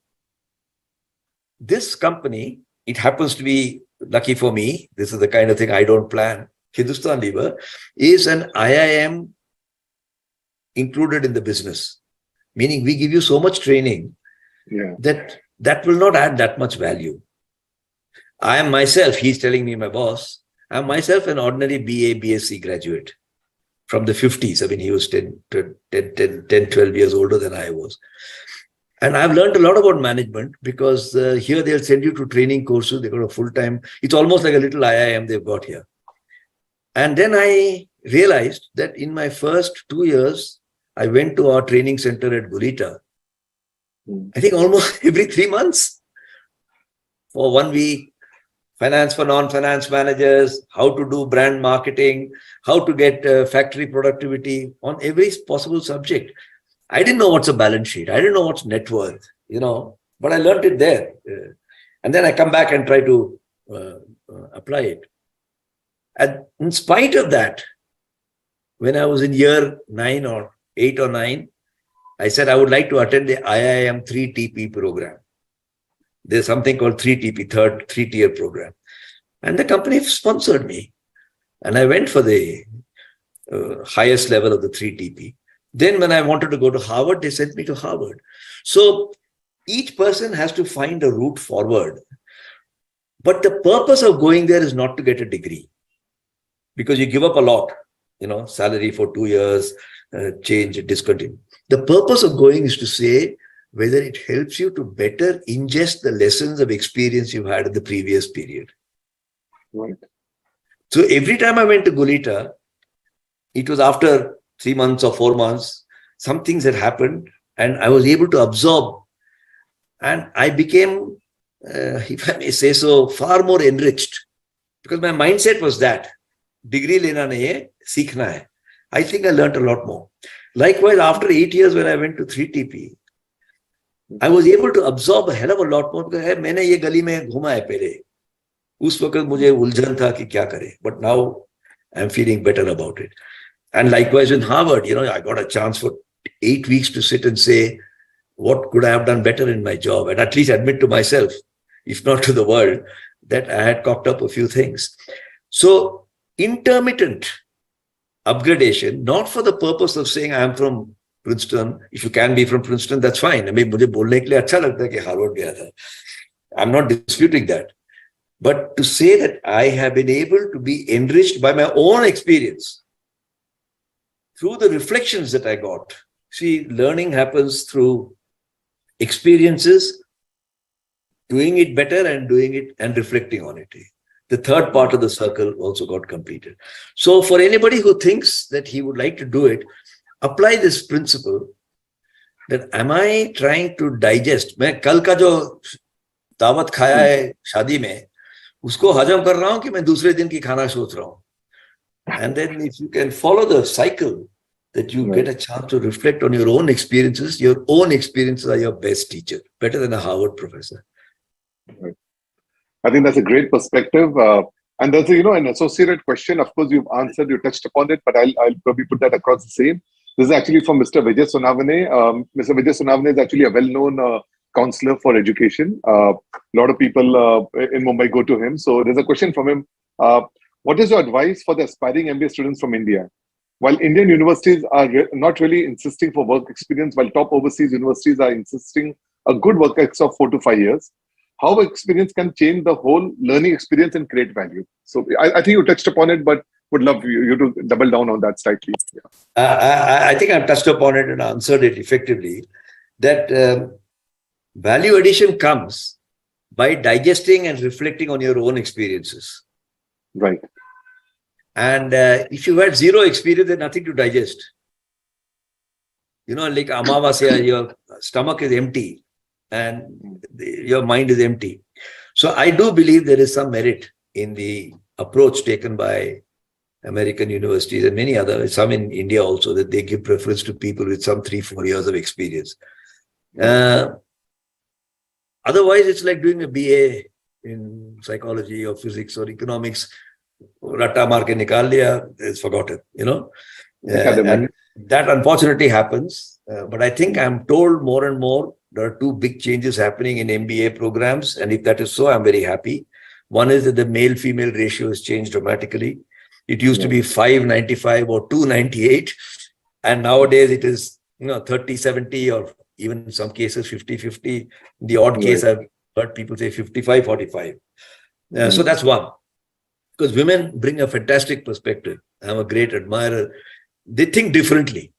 This company, it happens to be lucky for me. This is the kind of thing I don't plan. Hindustan Lever is an IIM included in the business. Meaning we give you so much training that will not add that much value. I am myself, he's telling me, my boss, I'm myself an ordinary BA, BSc graduate from the 50s. I mean, he was 10, 12 years older than I was. And I've learned a lot about management because here they'll send you to training courses. They've got a full-time, it's almost like a little IIM they've got here. And then I realized that in my first 2 years, I went to our training center at Gulita, I think almost every 3 months for 1 week, finance for non-finance managers, how to do brand marketing, how to get factory productivity on every possible subject. I didn't know what's a balance sheet. I didn't know what's net worth, but I learned it there. And then I come back and try to apply it. And in spite of that, when I was in year 9 or 8 or 9, I said I would like to attend the IIM 3TP program. There's something called 3TP, third 3-tier program. And the company sponsored me. And I went for the highest level of the 3TP. Then when I wanted to go to Harvard, they sent me to Harvard. So each person has to find a route forward. But the purpose of going there is not to get a degree. Because you give up a lot, salary for 2 years, change, discontinue. The purpose of going is to say whether it helps you to better ingest the lessons of experience you've had in the previous period. Right. So every time I went to Gulita, it was after 3 months or 4 months, some things had happened and I was able to absorb. And I became, if I may say so, far more enriched because my mindset was that degree lena nahi hai, seekhna hai. I think I learned a lot more. Likewise, after 8 years when I went to 3TP, I was able to absorb a hell of a lot more because मैंने ये गली में घूमा है पहले. उस वक्त मुझे उलझन था कि क्या करे. But now I'm feeling better about it. And likewise in Harvard, I got a chance for 8 weeks to sit and say, what could I have done better in my job? And at least admit to myself, if not to the world, that I had cocked up a few things. So intermittent upgradation, not for the purpose of saying I'm from Princeton. If you can be from Princeton, that's fine. I mean, मुझे बोलने के लिए अच्छा लगता है कि Harvard गया था. I'm not disputing that. But to say that I have been able to be enriched by my own experience through the reflections that I got. See, learning happens through experiences, doing it better and doing it and reflecting on it. The third part of the circle also got completed. So for anybody who thinks that he would like to do it, apply this principle that am I trying to digest? मैं कल का जो दावत खाया है शादी में, उसको हजम कर रहा हूँ कि मैं दूसरे दिन की खाना सोच रहा हूँ. And then if you can follow the cycle, that you get a chance to reflect on your own experiences are your best teacher, better than a Harvard professor. Right. I think that's a great perspective. And there's an associated question. Of course, you've answered, you touched upon it, but I'll probably put that across the same. This is actually from Mr. Vijay Sonavane. Mr. Vijay Sonavane is actually a well-known counselor for education. A lot of people in Mumbai go to him. So there's a question from him. What is your advice for the aspiring MBA students from India? While Indian universities are not really insisting for work experience, while top overseas universities are insisting a good work ex of 4 to 5 years, how experience can change the whole learning experience and create value? So I think you touched upon it, but would love you to double down on that slightly. Yeah. I think I've touched upon it and answered it effectively. That value addition comes by digesting and reflecting on your own experiences. Right. And if you had zero experience, there's nothing to digest. Like Amavasya, your stomach is empty and your mind is empty. So I do believe there is some merit in the approach taken by American universities and many others, some in India also, that they give preference to people with some 3-4 years of experience. Otherwise, it's like doing a BA in psychology or physics or economics. Ratta maar ke nikal liya, it's forgotten, and that unfortunately happens. But I think I'm told more and more there are two big changes happening in MBA programs. And if that is so, I'm very happy. One is that the male-female ratio has changed dramatically. It used to be 595 or 298. And nowadays it is, 30-70 or even in some cases 50-50. In the odd case, I've heard people say 55-45. So that's one. Because women bring a fantastic perspective. I'm a great admirer. They think differently.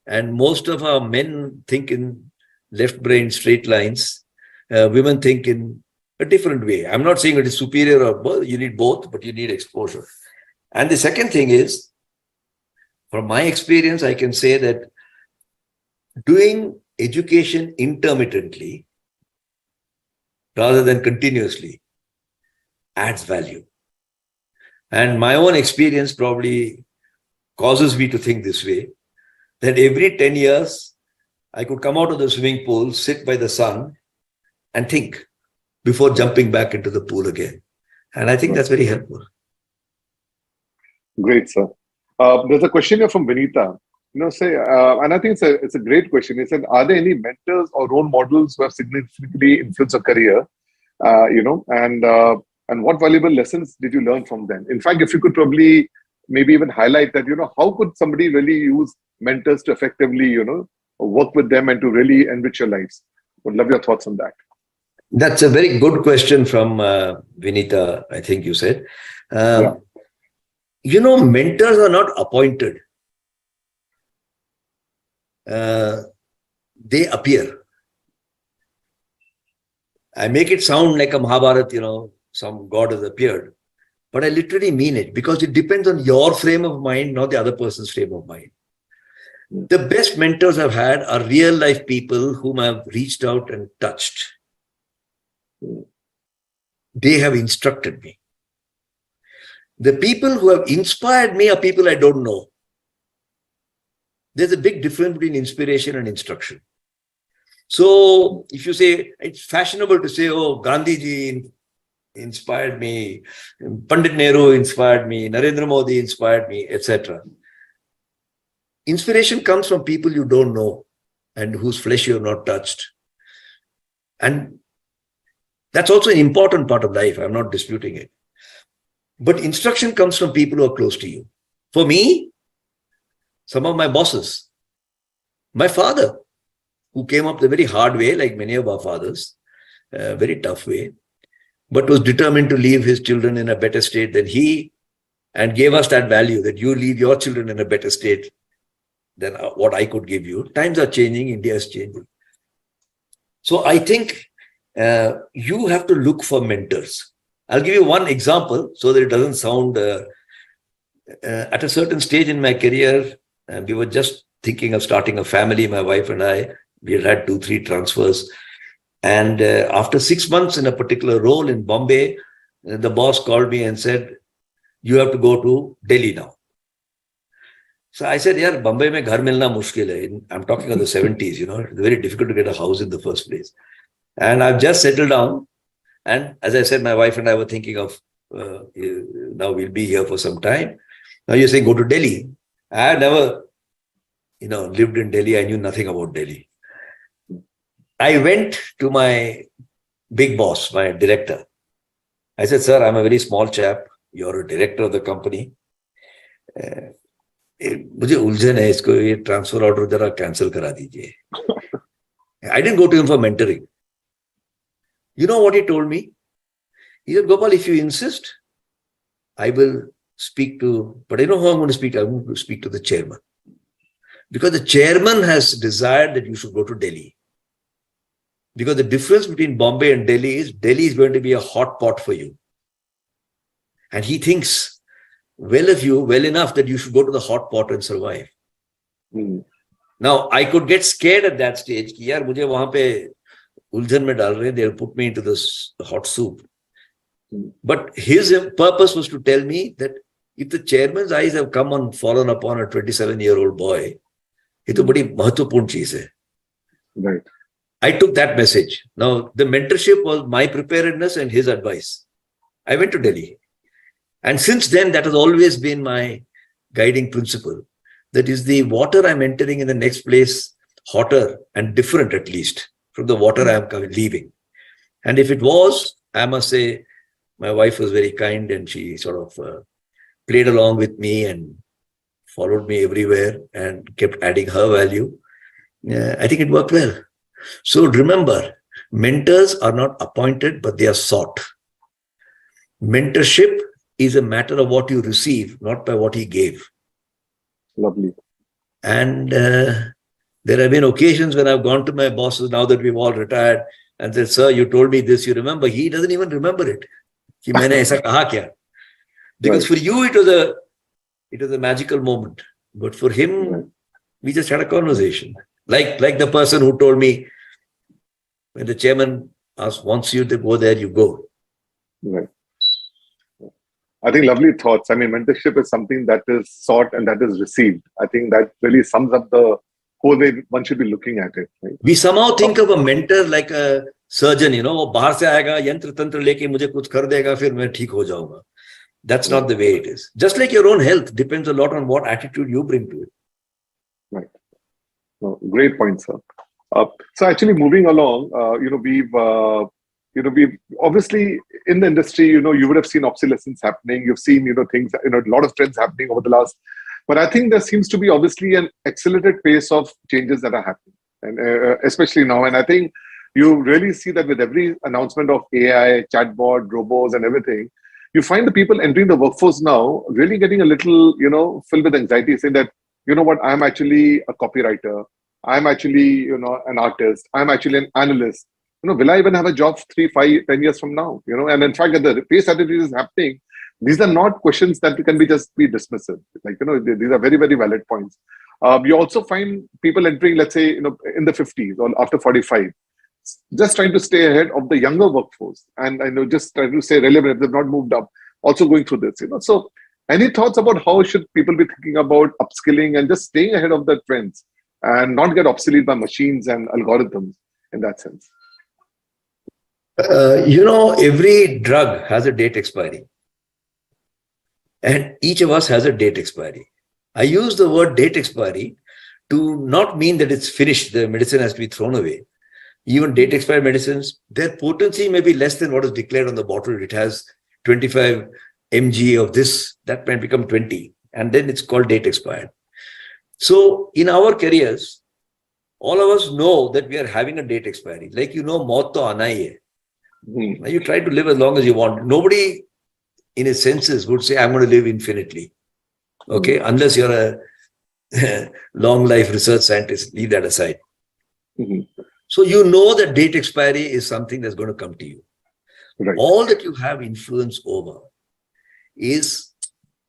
And most of our men think in left brain straight lines. Women think in a different way. I'm not saying it is superior or both. You need both, but you need exposure. And the second thing is, from my experience, I can say that doing education intermittently rather than continuously adds value. And my own experience probably causes me to think this way, that every 10 years, I could come out of the swimming pool, sit by the sun and think before jumping back into the pool again. And I think that's very helpful. Great, sir. There's a question here from Vinita. And I think it's a great question. He said, are there any mentors or role models who have significantly influenced your career? And what valuable lessons did you learn from them? In fact, if you could probably maybe even highlight that, how could somebody really use mentors to effectively, work with them and to really enrich your lives? Would love your thoughts on that. That's a very good question from Vinita, I think you said. Mentors are not appointed. They appear. I make it sound like a Mahabharata, some god has appeared. But I literally mean it, because it depends on your frame of mind, not the other person's frame of mind. The best mentors I've had are real life people whom I've reached out and touched. They have instructed me. The people who have inspired me are people I don't know. There's a big difference between inspiration and instruction. So if you say, it's fashionable to say, oh, Gandhiji inspired me, Pandit Nehru inspired me, Narendra Modi inspired me, etc. Inspiration comes from people you don't know and whose flesh you have not touched. And that's also an important part of life. I'm not disputing it. But instruction comes from people who are close to you. For me, some of my bosses, my father, who came up the very hard way, like many of our fathers, a very tough way, but was determined to leave his children in a better state than he, and gave us that value that you leave your children in a better state than what I could give you. Times are changing, India is changing. So I think you have to look for mentors. I'll give you one example so that it doesn't sound... at a certain stage in my career, we were just thinking of starting a family, my wife and I. We had 2-3 transfers. And after 6 months in a particular role in Bombay, the boss called me and said, you have to go to Delhi now. So I said, yeah, Bombay mein ghar milna mushkil hai. I'm talking of the 70s, it's very difficult to get a house in the first place. And I've just settled down. And as I said, my wife and I were thinking of, now we'll be here for some time. Now you're saying go to Delhi. I had never, lived in Delhi. I knew nothing about Delhi. I went to my big boss, my director. I said, sir, I'm a very small chap. You're a director of the company. मुझे उलझन है इसको ये transfer order जरा cancel करा दीजिए. I didn't go to him for mentoring. You know what he told me? He said, Gopal, if you insist, I will speak to, but I know who I'm going to speak to. I'm going to speak to the chairman. Because the chairman has desired that you should go to Delhi. Because the difference between Bombay and Delhi is going to be a hot pot for you. And he thinks well of you, well enough that you should go to the hot pot and survive. Mm. Now, I could get scared at that stage. Ki yaar, mujhe wahan pe uljhan mein dal rahe, they'll put me into this hot soup. Mm. But his purpose was to tell me that if the chairman's eyes have come on, fallen upon a 27-year-old boy, ये तो बड़ी महत्वपूर्ण चीज है. Right. I took that message. Now, the mentorship was my preparedness and his advice. I went to Delhi. And since then, that has always been my guiding principle. That is the water I'm entering in the next place hotter and different, at least, from the water I'm leaving. And if it was, I must say, my wife was very kind and she sort of played along with me and followed me everywhere and kept adding her value. I think it worked well. So remember, mentors are not appointed, but they are sought. Mentorship is a matter of what you receive, not by what he gave. Lovely. And there have been occasions when I've gone to my bosses, now that we've all retired, and said, sir, you told me this, you remember? He doesn't even remember it. Ki maine aisa kaha kya? Because for you, it was a magical moment. But for him, we just had a conversation. Like the person who told me, when the chairman wants you to go there, you go. Right. I think lovely thoughts. I mean, mentorship is something that is sought and that is received. I think that really sums up the whole way one should be looking at it. Right? We somehow think of a mentor like a surgeon, वो बाहर से आएगा, यंत्र तंत्र लेके मुझे कुछ कर देगा, फिर मैं ठीक हो जाऊंगा. That's not the way it is. Just like your own health depends a lot on what attitude you bring to it. Right. No, great point, sir. So actually moving along, we've obviously in the industry, you would have seen obsolescence happening. You've seen, things, a lot of trends happening over the last, but I think there seems to be obviously an accelerated pace of changes that are happening, and especially now. And I think you really see that with every announcement of AI, chatbot, robots and everything, you find the people entering the workforce now really getting a little, filled with anxiety, saying that, you know what, I'm actually a copywriter. I'm actually, an artist. I'm actually an analyst. Will I even have a job 3, 5, 10 years from now? And in fact, at the pace that it is happening, these are not questions that can be dismissive. Like, these are very, very valid points. You also find people entering, let's say, in the 50s or after 45, just trying to stay ahead of the younger workforce and just trying to stay relevant if they've not moved up, also going through this. So any thoughts about how should people be thinking about upskilling and just staying ahead of the trends and not get obsolete by machines and algorithms in that sense? Every drug has a date expiry. And each of us has a date expiry. I use the word date expiry to not mean that it's finished, the medicine has to be thrown away. Even date expired medicines, their potency may be less than what is declared on the bottle. It has 25 mg of this, that might become 20. And then it's called date expired. So in our careers, all of us know that we are having a date expiry. Like, maut to aana hi hai. You try to live as long as you want. Nobody in his senses would say, I'm going to live infinitely. Okay, unless you're a long life research scientist, leave that aside. So that date expiry is something that's going to come to you. Right. All that you have influence over is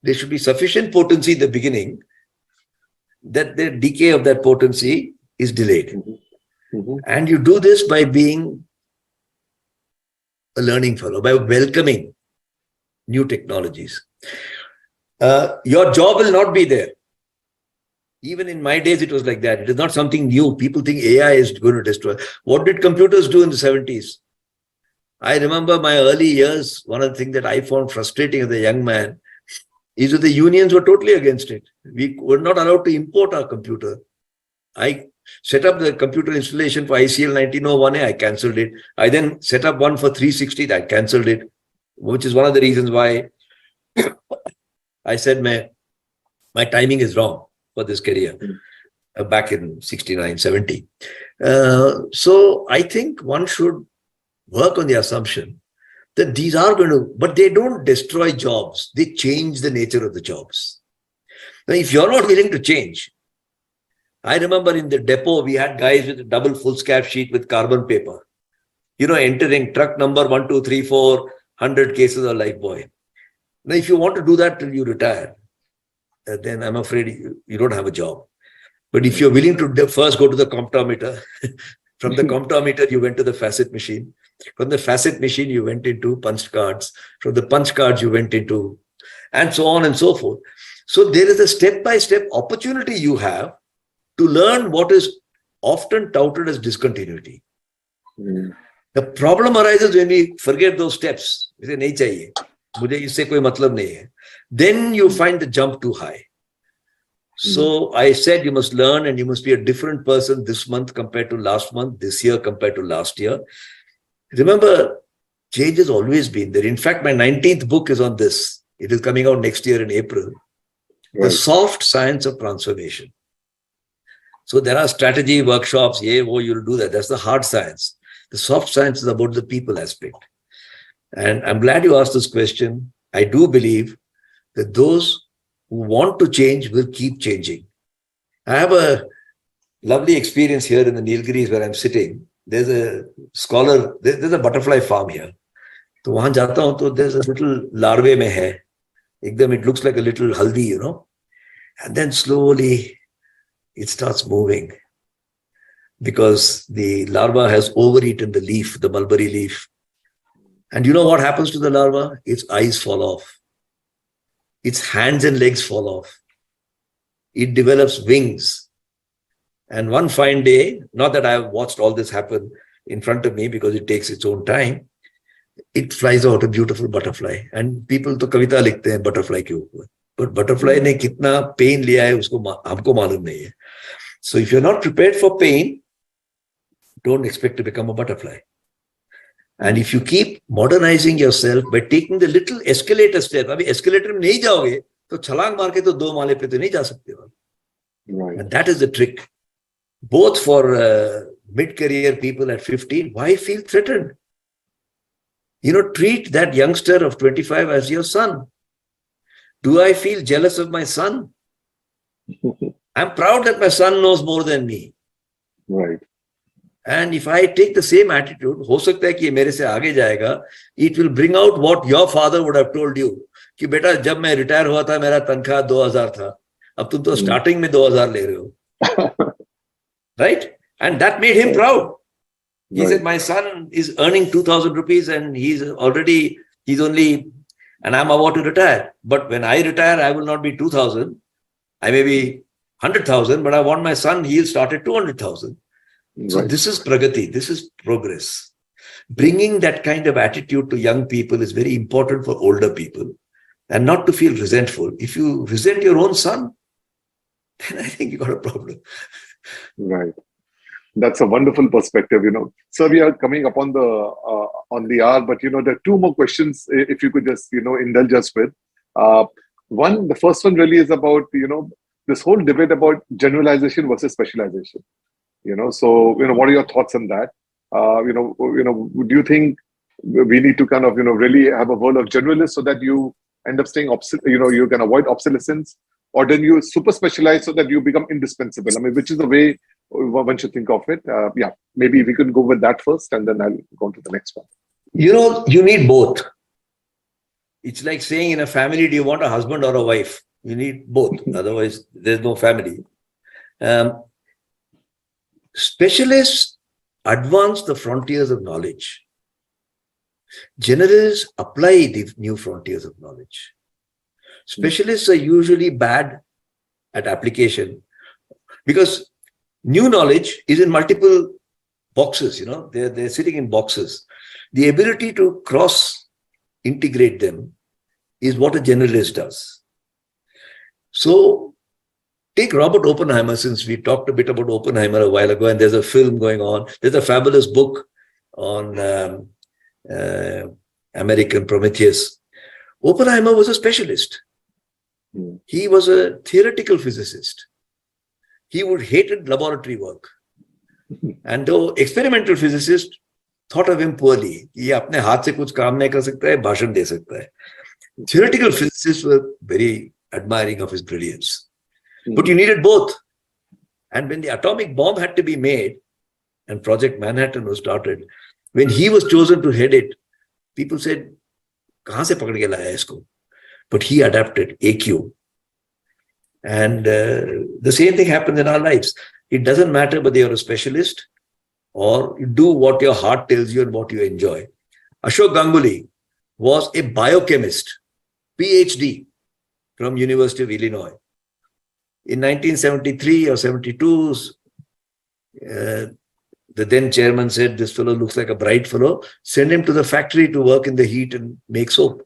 there should be sufficient potency in the beginning that the decay of that potency is delayed. And you do this by being a learning fellow, by welcoming new technologies. Your job will not be there. Even in my days, it was like that. It is not something new. People think AI is going to destroy. What did computers do in the 70s? I remember my early years, one of the things that I found frustrating as a young man is that the unions were totally against it. We were not allowed to import our computer. I set up the computer installation for ICL 1901A, I cancelled it. I then set up one for 360, I cancelled it, which is one of the reasons why I said my timing is wrong for this career back in 69, 70. So I think one should work on the assumption that these are going to, but they don't destroy jobs. They change the nature of the jobs. Now, if you're not willing to change, I remember in the depot, we had guys with a double foolscap sheet with carbon paper, entering truck number 1, 2, 3, 4, 100 cases of Lifebuoy. Now, if you want to do that till you retire, then I'm afraid you don't have a job. But if you're willing to first go to the comptometer, from the comptometer, you went to the facet machine. From the facet machine, you went into punch cards. From the punch cards, you went into, and so on and so forth. So there is a step-by-step opportunity you have to learn what is often touted as discontinuity. The problem arises when we forget those steps. We say, nahi chahiye. Mujhe isse koi matlab nahi hai. Then you find the jump too high. So I said you must learn and you must be a different person this month compared to last month, this year compared to last year. Remember, change has always been there. In fact, my 19th book is on this. It is coming out next year in April. Right. The soft science of transformation. So there are strategy workshops. You'll do that. That's the hard science. The soft science is about the people aspect. And I'm glad you asked this question. I do believe that those who want to change will keep changing. I have a lovely experience here in the Nilgiris where I'm sitting. There's a scholar, there's a butterfly farm here. So wahan jata hu, to there's a little larvae mein hai. Ekdam, it looks like a little haldi, And then slowly it starts moving because the larva has overeaten the leaf, the mulberry leaf. And you know what happens to the larva? Its eyes fall off. Its hands and legs fall off. It develops wings. And one fine day, not that I've watched all this happen in front of me because it takes its own time, it flies out, a beautiful butterfly. And people to kavita likhte hain butterfly ke upar. But butterfly ne kitna pain liya hai, usko humko malum nahi hai. So if you're not prepared for pain, don't expect to become a butterfly. And if you keep modernizing yourself by taking the little escalator step, abhi escalator mein nahi jaoge, to chalang maar ke to 2 maale pe to nahi ja sakte ho. Right. And that is the trick. Both for mid-career people at 15, why feel threatened? Treat that youngster of 25 as your son. Do I feel jealous of my son? I'm proud that my son knows more than me. Right. And if I take the same attitude, ho sakta hai ki ye mere se aage jayega, it will bring out what your father would have told you. Ki beta, jab main retire hua tha, mera tankha 2000 tha. Ab tum to starting mein 2000 le rahe ho. Right? And that made him proud. He said, my son is earning 2,000 rupees and he's only, and I'm about to retire. But when I retire, I will not be 2,000. I may be 100,000, but I want my son, he'll start at 200,000. So this is pragati, this is progress. Bringing that kind of attitude to young people is very important for older people and not to feel resentful. If you resent your own son, then I think you got a problem. Right. That's a wonderful perspective, So we are coming up on the hour, but there are 2 more questions if you could just, indulge us with. The first one really is about, this whole debate about generalization versus specialization. So, what are your thoughts on that? Do you think we need to kind of, really have a world of generalists so that you end up staying, you can avoid obsolescence? Or then you super specialize so that you become indispensable? I mean, which is the way one should think of it? Maybe we could go with that first and then I'll go on to the next one. You need both. It's like saying in a family, do you want a husband or a wife? You need both. Otherwise, there's no family. Specialists advance the frontiers of knowledge. Generalists apply the new frontiers of knowledge. Specialists are usually bad at application because new knowledge is in multiple boxes, they're sitting in boxes. The ability to cross integrate them is what a generalist does. So take Robert Oppenheimer, since we talked a bit about Oppenheimer a while ago, and there's a film going on. There's a fabulous book on American Prometheus. Oppenheimer was a specialist. He was a theoretical physicist. He would hated laboratory work. And though experimental physicist thought of him poorly. ये अपने हाथ से कुछ काम नहीं कर सकता है, भाषण दे सकता है. Theoretical physicists were very admiring of his brilliance. But you needed both. And when the atomic bomb had to be made and Project Manhattan was started, when he was chosen to head it, people said, कहाँ से पकड़ के लाया इसको? But he adapted AQ. And the same thing happens in our lives. It doesn't matter whether you're a specialist or you do what your heart tells you and what you enjoy. Ashok Ganguly was a biochemist, PhD from University of Illinois. In 1973 or 72, the then chairman said, this fellow looks like a bright fellow, send him to the factory to work in the heat and make soap.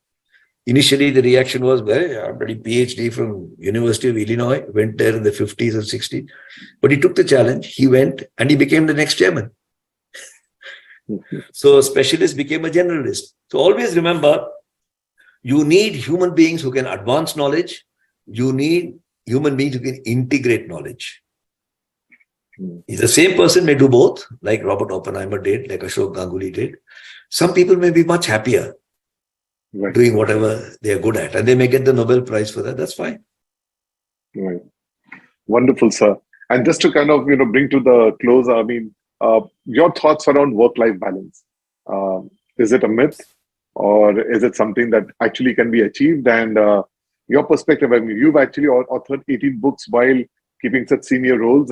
Initially, the reaction was, well, I'm a PhD from University of Illinois, went there in the 50s and 60s. But he took the challenge, he went, and he became the next chairman. So a specialist became a generalist. So always remember, you need human beings who can advance knowledge. You need human beings who can integrate knowledge. The same person may do both, like Robert Oppenheimer did, like Ashok Ganguly did. Some people may be much happier doing whatever they are good at, and they may get the Nobel Prize for that. That's fine. Right. Wonderful, sir. And just to kind of bring to the close, I mean, your thoughts around work-life balance. Is it a myth, or is it something that actually can be achieved? And your perspective, I mean, you've actually authored 18 books while keeping such senior roles.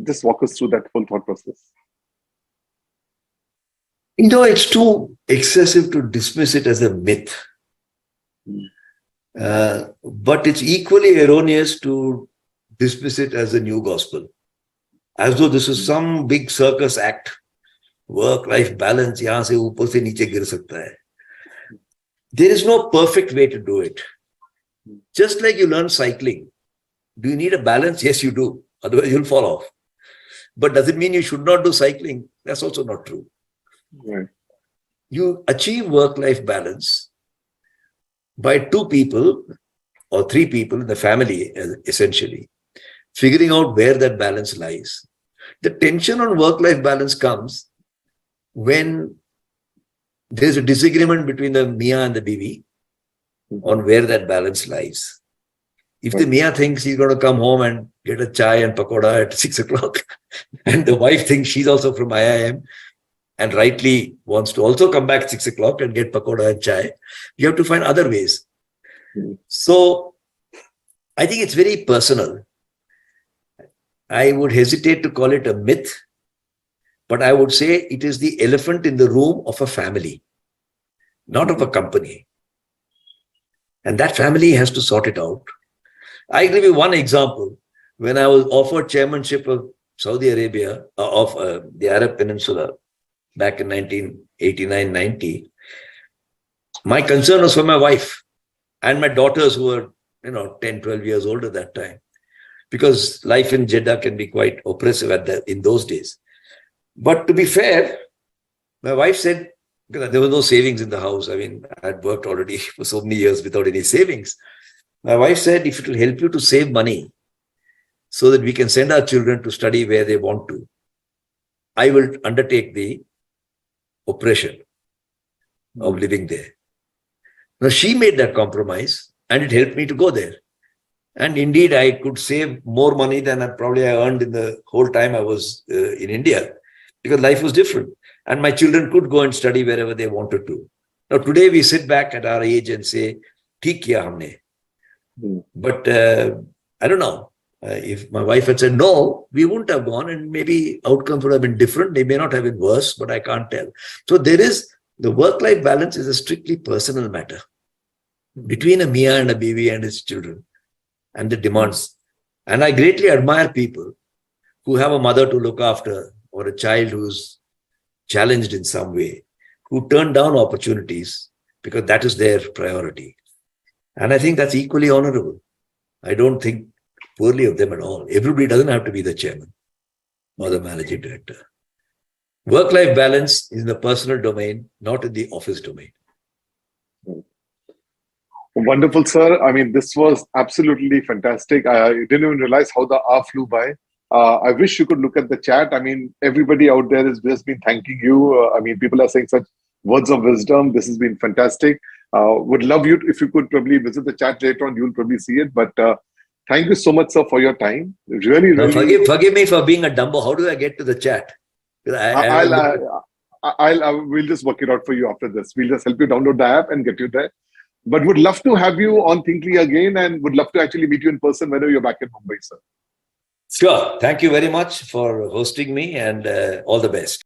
Just walk us through that full thought process. It's too excessive to dismiss it as a myth. But it's equally erroneous to dismiss it as a new gospel. As though this is some big circus act. Work-life balance, yahan se upar se niche gir sakta hai. There is no perfect way to do it. Just like you learn cycling. Do you need a balance? Yes, you do. Otherwise, you'll fall off. But does it mean you should not do cycling? That's also not true. Right. You achieve work-life balance by two people or three people in the family, essentially, figuring out where that balance lies. The tension on work-life balance comes when there's a disagreement between the Mia and the Bibi on where that balance lies. If the Mia thinks he's going to come home and get a chai and pakoda at 6 o'clock, and the wife thinks she's also from IIM and rightly wants to also come back at 6 o'clock and get pakoda and chai, you have to find other ways. So I think it's very personal. I would hesitate to call it a myth, but I would say it is the elephant in the room of a family, not of a company. And that family has to sort it out. I give you one example. When I was offered chairmanship of Saudi Arabia, of the Arab Peninsula back in 1989-90, my concern was for my wife and my daughters who were 10, 12 years old at that time. Because life in Jeddah can be quite oppressive in those days. But to be fair, my wife said, because there was no savings in the house. I mean, I had worked already for so many years without any savings. My wife said, if it will help you to save money so that we can send our children to study where they want to, I will undertake the oppression of living there. Now, she made that compromise and it helped me to go there. And indeed, I could save more money than I earned in the whole time I was in India, because life was different. And my children could go and study wherever they wanted to. Now, today we sit back at our age and say, "Theek kiya humne." But I don't know. If my wife had said no, we wouldn't have gone, and maybe outcomes would have been different. They may not have been worse, but I can't tell. So the work-life balance is a strictly personal matter between a Mia and a Bibi and his children. And the demands. And I greatly admire people who have a mother to look after or a child who's challenged in some way, who turn down opportunities because that is their priority. And I think that's equally honorable. I don't think poorly of them at all. Everybody doesn't have to be the chairman or the managing director. Work-life balance is in the personal domain, not in the office domain. Wonderful, sir. I mean, this was absolutely fantastic. I didn't even realize how the hour flew by. I wish you could look at the chat. I mean, everybody out there has just been thanking you. I mean, people are saying such words of wisdom. This has been fantastic. Would love you if you could probably visit the chat later on. You'll probably see it. But thank you so much, sir, for your time. Really, No, really. forgive me for being a Dumbo. How do I get to the chat? We'll just work it out for you after this. We'll just help you download the app and get you there. But would love to have you on Thinkly again, and would love to actually meet you in person whenever you're back in Mumbai, sir. Sure. Thank you very much for hosting me, and all the best.